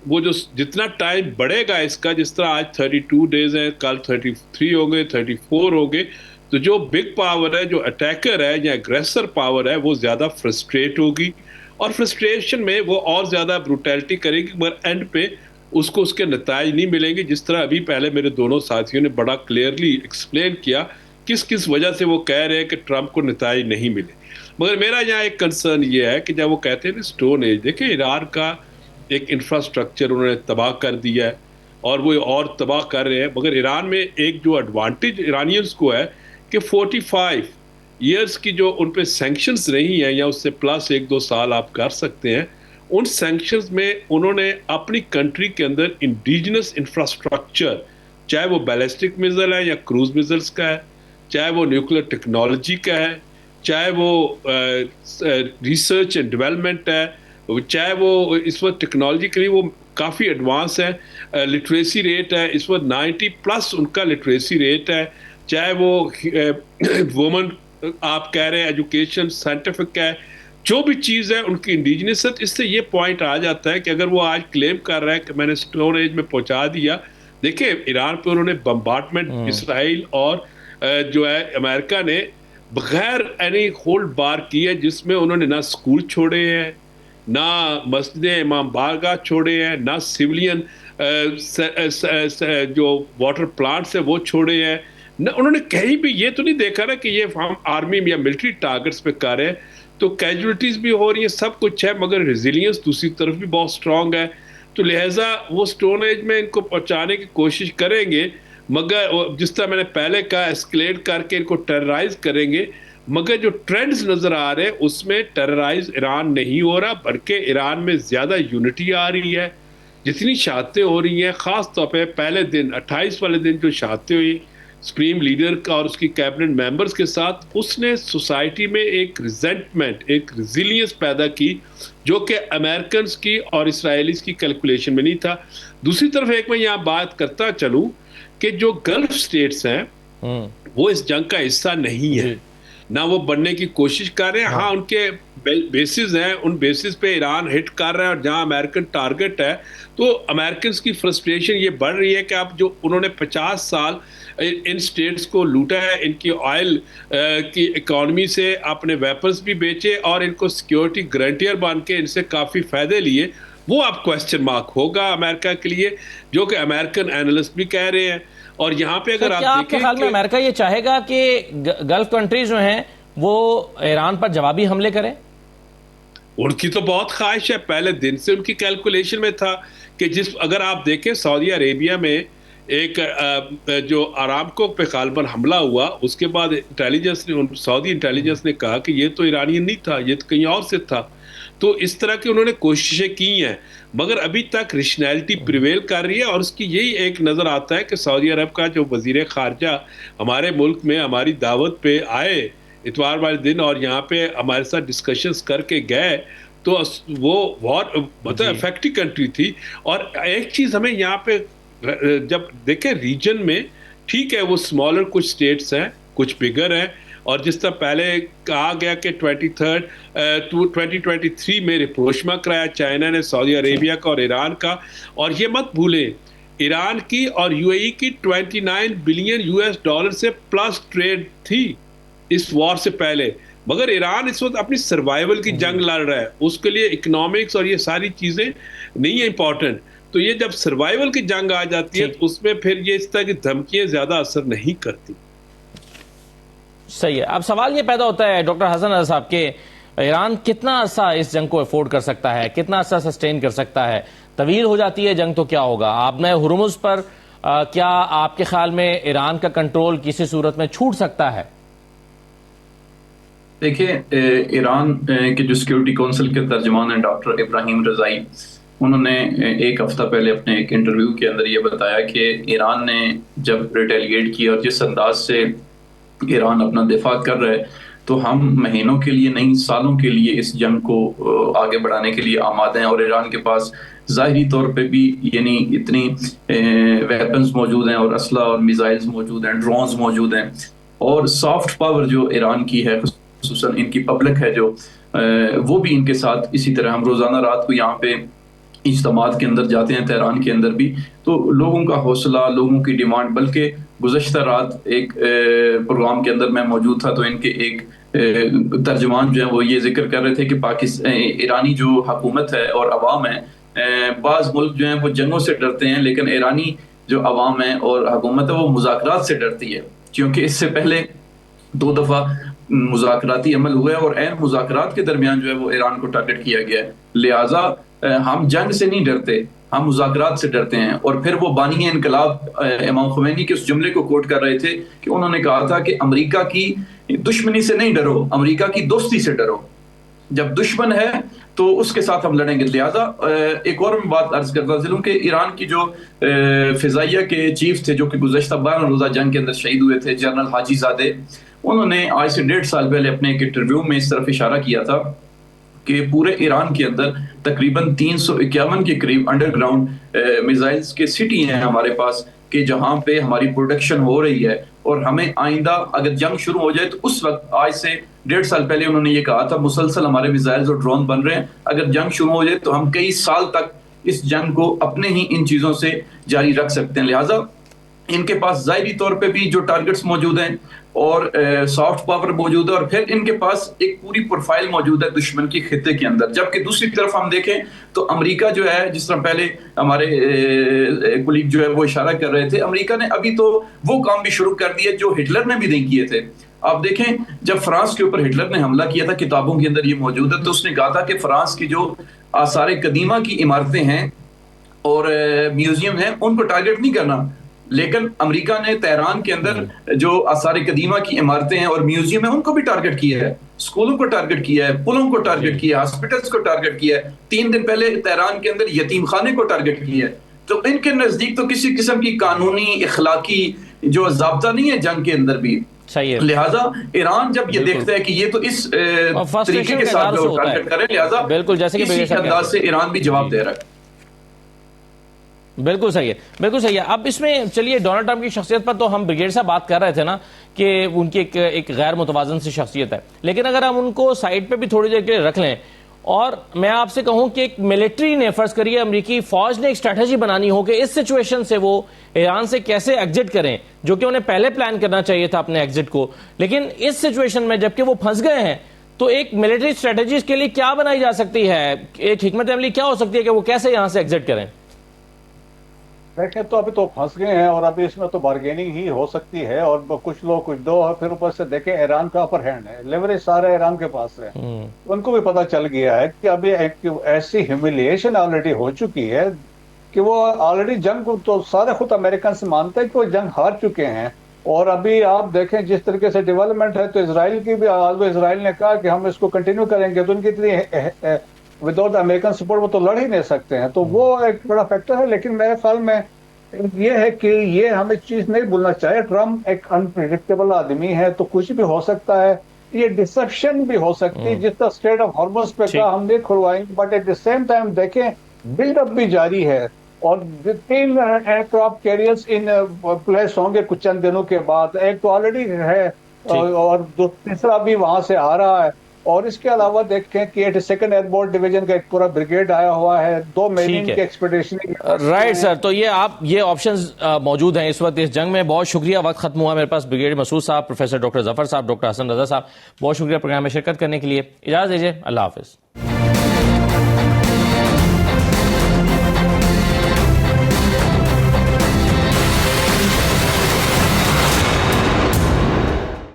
وہ جو جتنا ٹائم بڑھے گا اس کا, جس طرح آج 32 ڈیز ہیں, کل 33 ہو گئے, 34 ہو گئے, تو جو بگ پاور ہے, جو اٹیکر ہے یا اگریسر پاور ہے, وہ زیادہ فرسٹریٹ ہوگی اور فرسٹریشن میں وہ اور زیادہ بروٹیلٹی کرے گی, مگر اینڈ پہ اس کو اس کے نتائج نہیں ملیں گے. جس طرح ابھی پہلے میرے دونوں ساتھیوں نے بڑا کلیئرلی ایکسپلین کیا کس کس وجہ سے وہ کہہ رہے ہیں کہ ٹرمپ کو نتائج نہیں ملے. مگر میرا یہاں ایک کنسرن یہ ہے کہ جب وہ کہتے ہیں اسٹون ایج, دیکھیں ایران کا ایک انفراسٹرکچر انہوں نے تباہ کر دیا ہے اور وہ اور تباہ کر رہے ہیں, مگر ایران میں ایک جو ایڈوانٹیج ایرانیئنس کو ہے کہ 45 ایئرس کی جو ان پہ سینکشنز رہی ہیں یا اس سے پلس 1-2 سال آپ کر سکتے ہیں, ان سینکشنز میں انہوں نے اپنی کنٹری کے اندر انڈیجنس انفراسٹرکچر, چاہے وہ بیلسٹک میزائل ہے یا کروز میزائلس کا ہے, چاہے وہ نیوکلیر ٹیکنالوجی کا ہے, چاہے وہ ریسرچ اینڈ ڈیولپمنٹ ہے, چاہے وہ اس وقت ٹیکنالوجی کے لیے وہ کافی ایڈوانس ہے, لٹریسی ریٹ ہے اس وقت 90+ ان کا لٹریسی ریٹ ہے, چاہے وہ وومن آپ کہہ رہے ہیں ایجوکیشن سائنٹیفک ہے, جو بھی چیز ہے ان کی انڈیجنس. اس سے یہ پوائنٹ آ جاتا ہے کہ اگر وہ آج کلیم کر رہا ہے کہ میں نے اسٹون ایج میں پہنچا دیا, دیکھیں ایران پہ انہوں نے بمبارڈمنٹ اسرائیل اور جو ہے امریکہ نے بغیر اینی ہولڈ بار کی ہے, جس میں انہوں نے نہ اسکول چھوڑے ہیں, نہ مسجد امام بارگاہ چھوڑے ہیں, نہ سیولین جو واٹر پلانٹس ہیں وہ چھوڑے ہیں, نہ انہوں نے کہیں بھی یہ تو نہیں دیکھا نا کہ یہ ہم آرمی یا ملٹری ٹارگٹس پہ کر رہے ہیں. تو کیجولیٹیز بھی ہو رہی ہیں, سب کچھ ہے, مگر ریزیلینس دوسری طرف بھی بہت اسٹرانگ ہے. تو لہٰذا وہ اسٹون ایج میں ان کو پہنچانے کی کوشش کریں گے, مگر جس طرح میں نے پہلے کہا ایسکلیٹ کر کے ان کو ٹیررائز کریں گے, مگر جو ٹرینڈز نظر آ رہے ہیں اس میں ٹیررائز ایران نہیں ہو رہا, بلکہ ایران میں زیادہ یونٹی آ رہی ہے. جتنی شہادتیں ہو رہی ہیں, خاص طور پہ پہلے دن 28 والے دن جو شہادتیں ہوئی سپریم لیڈر کا اور اس کی کیبنٹ ممبرز کے ساتھ, اس نے سوسائٹی میں ایک ریزنٹمنٹ, ایک ریزیلینس پیدا کی جو کہ امریکنز کی اور اسرائیلیز کی کیلکولیشن میں نہیں تھا. دوسری طرف ایک میں یہاں بات کرتا چلوں کہ جو گلف سٹیٹس ہیں وہ اس جنگ کا حصہ نہیں ہے, نہ وہ بننے کی کوشش کر رہے ہیں. ہاں ان کے بیسز ہیں, ان بیسز پہ ایران ہٹ کر رہا ہے, اور جہاں امریکن ٹارگٹ ہے تو امریکنز کی فرسٹریشن یہ بڑھ رہی ہے کہ اب جو انہوں نے 50 سال ان سٹیٹس کو لوٹا ہے, ان کی آئل کی اکانومی سے اپنے ویپنز بھی بیچے اور ان کو سیکیورٹی گارنٹیئر بن کے ان سے کافی فائدے لیے, وہ اب کوسچن مارک ہوگا امریکہ کے لیے, جو کہ امریکن اینالسٹ بھی کہہ رہے ہیں. اور یہاں پہ اگر آپ دیکھیں خیال میں امریکہ یہ چاہے گا کہ گلف کنٹریز جو ہیں وہ ایران پر جوابی حملے کریں؟ ان کی تو بہت خواہش ہے, پہلے دن سے ان کی کیلکولیشن میں تھا کہ اگر آپ دیکھیں سعودی عربیہ میں ایک جو آرامکو پہ غالباً حملہ ہوا, اس کے بعد انٹیلیجنس نے, سعودی انٹیلیجنس نے کہا کہ یہ تو ایرانین نہیں تھا, یہ تو کہیں اور سے تھا. تو اس طرح کی انہوں نے کوششیں کی ہیں, مگر ابھی تک ریشنلٹی پریویل کر رہی ہے. اور اس کی یہی ایک نظر آتا ہے کہ سعودی عرب کا جو وزیر خارجہ ہمارے ملک میں ہماری دعوت پہ آئے اتوار والے دن اور یہاں پہ ہمارے ساتھ ڈسکشنز کر کے گئے, تو وہ بہت مطلب افیکٹو کنٹری تھی. اور ایک چیز ہمیں یہاں پہ جب دیکھیں ریجن میں, ٹھیک ہے وہ اسمالر کچھ اسٹیٹس ہیں, کچھ بگر ہیں, اور جس طرح پہلے کہا گیا کہ 2023 میں رپروشما کرایا چائنا نے سعودی عربیہ کا اور ایران کا. اور یہ مت بھولیں ایران کی اور یو اے ای کی 29 بلین $US سے پلس ٹریڈ تھی اس وار سے پہلے, مگر ایران اس وقت اپنی سروائیول کی جنگ لڑ رہا ہے, اس کے لیے اکنامکس اور یہ ساری چیزیں نہیں ہیں امپورٹنٹ. تو یہ جب سروائیول کی جنگ آ جاتی ہے تو اس میں پھر یہ اس طرح کی دھمکیاں زیادہ اثر نہیں کرتی. صحیح ہے. اب سوال یہ پیدا ہوتا ہے ڈاکٹر حسن رضا صاحب کہ ایران کتنا عرصہ اس جنگ کو افورڈ کر سکتا ہے, کتنا عرصہ سسٹین کر سکتا ہے؟ طویل ہو جاتی ہے جنگ تو کیا ہوگا؟ آپ نے ہرمز پر کیا آپ کے خیال میں ایران کا کنٹرول کسی صورت میں چھوٹ سکتا ہے؟ دیکھیں، ایران کے جو سیکیورٹی کونسل کے ترجمان ہیں ڈاکٹر ابراہیم رضائی، انہوں نے ایک ہفتہ پہلے اپنے ایک انٹرویو کے اندر یہ بتایا کہ ایران نے جب ریٹیلیٹ کیا اور جس انداز سے ایران اپنا دفاع کر رہا ہے، تو ہم مہینوں کے لیے نہیں سالوں کے لیے اس جنگ کو آگے بڑھانے کے لیے آمادہ ہیں، اور ایران کے پاس ظاہری طور پہ بھی یعنی اتنی ویپنز موجود ہیں اور اسلحہ اور میزائلز موجود ہیں، ڈرونز موجود ہیں، اور سافٹ پاور جو ایران کی ہے، خصوصاً ان کی پبلک ہے جو، وہ بھی ان کے ساتھ اسی طرح ہم روزانہ رات کو یہاں پہ اجتماعات کے اندر جاتے ہیں، تہران کے اندر بھی، تو لوگوں کا حوصلہ، لوگوں کی ڈیمانڈ، بلکہ گزشتہ رات ایک پروگرام کے اندر میں موجود تھا تو ان کے ایک ترجمان جو ہیں وہ یہ ذکر کر رہے تھے کہ ایرانی جو حکومت ہے اور عوام ہے، بعض ملک جو ہیں وہ جنگوں سے ڈرتے ہیں، لیکن ایرانی جو عوام ہے اور حکومت ہے وہ مذاکرات سے ڈرتی ہے، کیونکہ اس سے پہلے 2 دفعہ مذاکراتی عمل ہوئے اور عین مذاکرات کے درمیان جو ہے وہ ایران کو ٹارگٹ کیا گیا ہے، لہٰذا ہم جنگ سے نہیں ڈرتے، ہم مذاکرات سے ڈرتے ہیں۔ اور پھر وہ بانی انقلاب امام خمینی کے اس جملے کو کوٹ کر رہے تھے کہ انہوں نے کہا تھا کہ امریکہ کی دشمنی سے نہیں ڈرو، امریکہ کی دوستی سے ڈرو، جب دشمن ہے تو اس کے ساتھ ہم لڑیں گے۔ لہٰذا ایک اور میں بات عرض کرتا چلوں کہ ایران کی جو فضائیہ کے چیف تھے جو کہ گزشتہ 12 روزہ جنگ کے اندر شہید ہوئے تھے، جنرل حاجی زادے، انہوں نے آج سے 1.5 سال پہلے اپنے ایک انٹرویو میں اس طرف اشارہ کیا تھا کہ پورے ایران کے اندر تقریباً 351 کے قریب انڈر گراؤنڈ میزائلز کے سٹی ہیں ہمارے پاس، کہ جہاں پہ ہماری پروڈکشن ہو رہی ہے، اور ہمیں آئندہ اگر جنگ شروع ہو جائے تو اس وقت، آج سے 1.5 سال پہلے انہوں نے یہ کہا تھا، مسلسل ہمارے میزائلز اور ڈرون بن رہے ہیں، اگر جنگ شروع ہو جائے تو ہم کئی سال تک اس جنگ کو اپنے ہی ان چیزوں سے جاری رکھ سکتے ہیں۔ لہٰذا ان کے پاس ظاہری طور پہ بھی جو ٹارگٹس موجود ہیں اور سافٹ پاور موجود ہے، اور پھر ان کے پاس ایک پوری پروفائل موجود ہے دشمن کی خطے کے اندر۔ جبکہ دوسری طرف ہم دیکھیں تو امریکہ جو ہے، جس طرح پہلے ہمارے کولیگ جو ہے وہ اشارہ کر رہے تھے، امریکہ نے ابھی تو وہ کام بھی شروع کر دیے جو ہٹلر نے بھی نہیں کیے تھے۔ آپ دیکھیں، جب فرانس کے اوپر ہٹلر نے حملہ کیا تھا، کتابوں کے اندر یہ موجود ہے، تو اس نے کہا تھا کہ فرانس کی جو آثار قدیمہ کی عمارتیں ہیں اور میوزیم ہیں ان کو ٹارگٹ نہیں کرنا، لیکن امریکہ نے تہران کے اندر جو آثار قدیمہ کی عمارتیں ہیں اور میوزیم ہیں ان کو بھی ٹارگٹ کیا ہے، اسکولوں کو ٹارگٹ کیا ہے، پلوں کو ٹارگٹ کیا ہے، ہاسپٹلز کو ٹارگٹ کیا ہے، 3 دن پہلے تہران کے اندر یتیم خانے کو ٹارگٹ کیا ہے۔ تو ان کے نزدیک تو کسی قسم کی قانونی اخلاقی جو ضابطہ نہیں ہے جنگ کے اندر بھی۔ لہٰذا ایران جب یہ دیکھتا ہے کہ یہ تو اس طریقے کے ساتھ ٹارگٹ کرے، لہٰذا بالکل جیسے کہ اسی انداز سے ایران بھی جواب دے رہا ہے۔ بالکل صحیح ہے، بالکل صحیح ہے۔ اب اس میں چلیے ڈونلڈ ٹرمپ کی شخصیت پر تو ہم بریگیڈ صاحب بات کر رہے تھے نا کہ ان کی ایک غیر متوازن سی شخصیت ہے، لیکن اگر ہم ان کو سائڈ پہ بھی تھوڑی دیر کے لیے رکھ لیں اور میں آپ سے کہوں کہ ایک ملٹری نے، فرض کریے امریکی فوج نے ایک اسٹریٹجی بنانی ہو کہ اس سچویشن سے وہ ایران سے کیسے ایگزٹ کریں، جو کہ انہیں پہلے پلان کرنا چاہیے تھا اپنے ایگزٹ کو، لیکن اس سچویشن میں جبکہ وہ پھنس گئے ہیں تو ایک ملٹری اسٹریٹجی کے لیے کیا بنائی جا سکتی ہے، ایک حکمت عملی کیا ہو سکتی ہے کہ وہ کیسے یہاں سے ایگزٹ کریں؟ دیکھیں تو ابھی تو پھنس گئے ہیں اور ابھی اس میں تو بارگیننگ ہی ہو سکتی ہے، اور کچھ لوگ کچھ دو، اور پھر اوپر سے دیکھیں ایران کا اپر ہینڈ ہے، لیوریج سارا ایران کے پاس ہے، ان کو بھی پتہ چل گیا ہے کہ ابھی ایک ایسی ہیوملیشن آلریڈی ہو چکی ہے کہ وہ آلریڈی جنگ کو تو سارے خود امریکن سے مانتے ہیں کہ وہ جنگ ہار چکے ہیں۔ اور ابھی آپ دیکھیں جس طریقے سے ڈیولپمنٹ ہے تو اسرائیل کی بھی، اسرائیل نے کہا کہ ہم اس کو کنٹینیو کریں گے، تو ان کی اتنی وداؤٹ امریکن سپورٹ وہ تو لڑ ہی نہیں سکتے ہیں، تو وہ ایک بڑا فیکٹر ہے۔ لیکن میرے خیال میں یہ ہے کہ یہ ہمیں چیز نہیں بھولنا چاہیے، ٹرمپ ایک انپریڈکٹیبل آدمی ہے، تو کچھ بھی ہو سکتا ہے، یہ ڈسپشن بھی ہو سکتی ہے، جس طرح اسٹریٹ آف ہارمز پہ کہا ہم نہیں کھلوائیں گے، but at the same time دیکھیں بلڈ اپ بھی جاری ہے، اور 3 aircraft carriers in place ہوں گے کچھ چند دنوں کے بعد، ایک تو آلریڈی ہے اور تیسرا بھی وہاں سے آ رہا ہے، اور اس کے علاوہ دیکھیں کہ 82nd ایئربورن ڈویژن کا ایک پورا بریگیڈ آیا ہوا ہے، 2 مہینے کی ایکسپیڈیشن۔ رائٹ سر، تو یہ آپشنز موجود ہیں اس وقت اس جنگ میں۔ بہت شکریہ، وقت ختم ہوا میرے پاس۔ بریگیڈیئر مسعود صاحب، پروفیسر ڈاکٹر ظفر صاحب، ڈاکٹر حسن رضا صاحب، بہت شکریہ پروگرام میں شرکت کرنے کے لیے۔ اجازت دیجیے، اللہ حافظ۔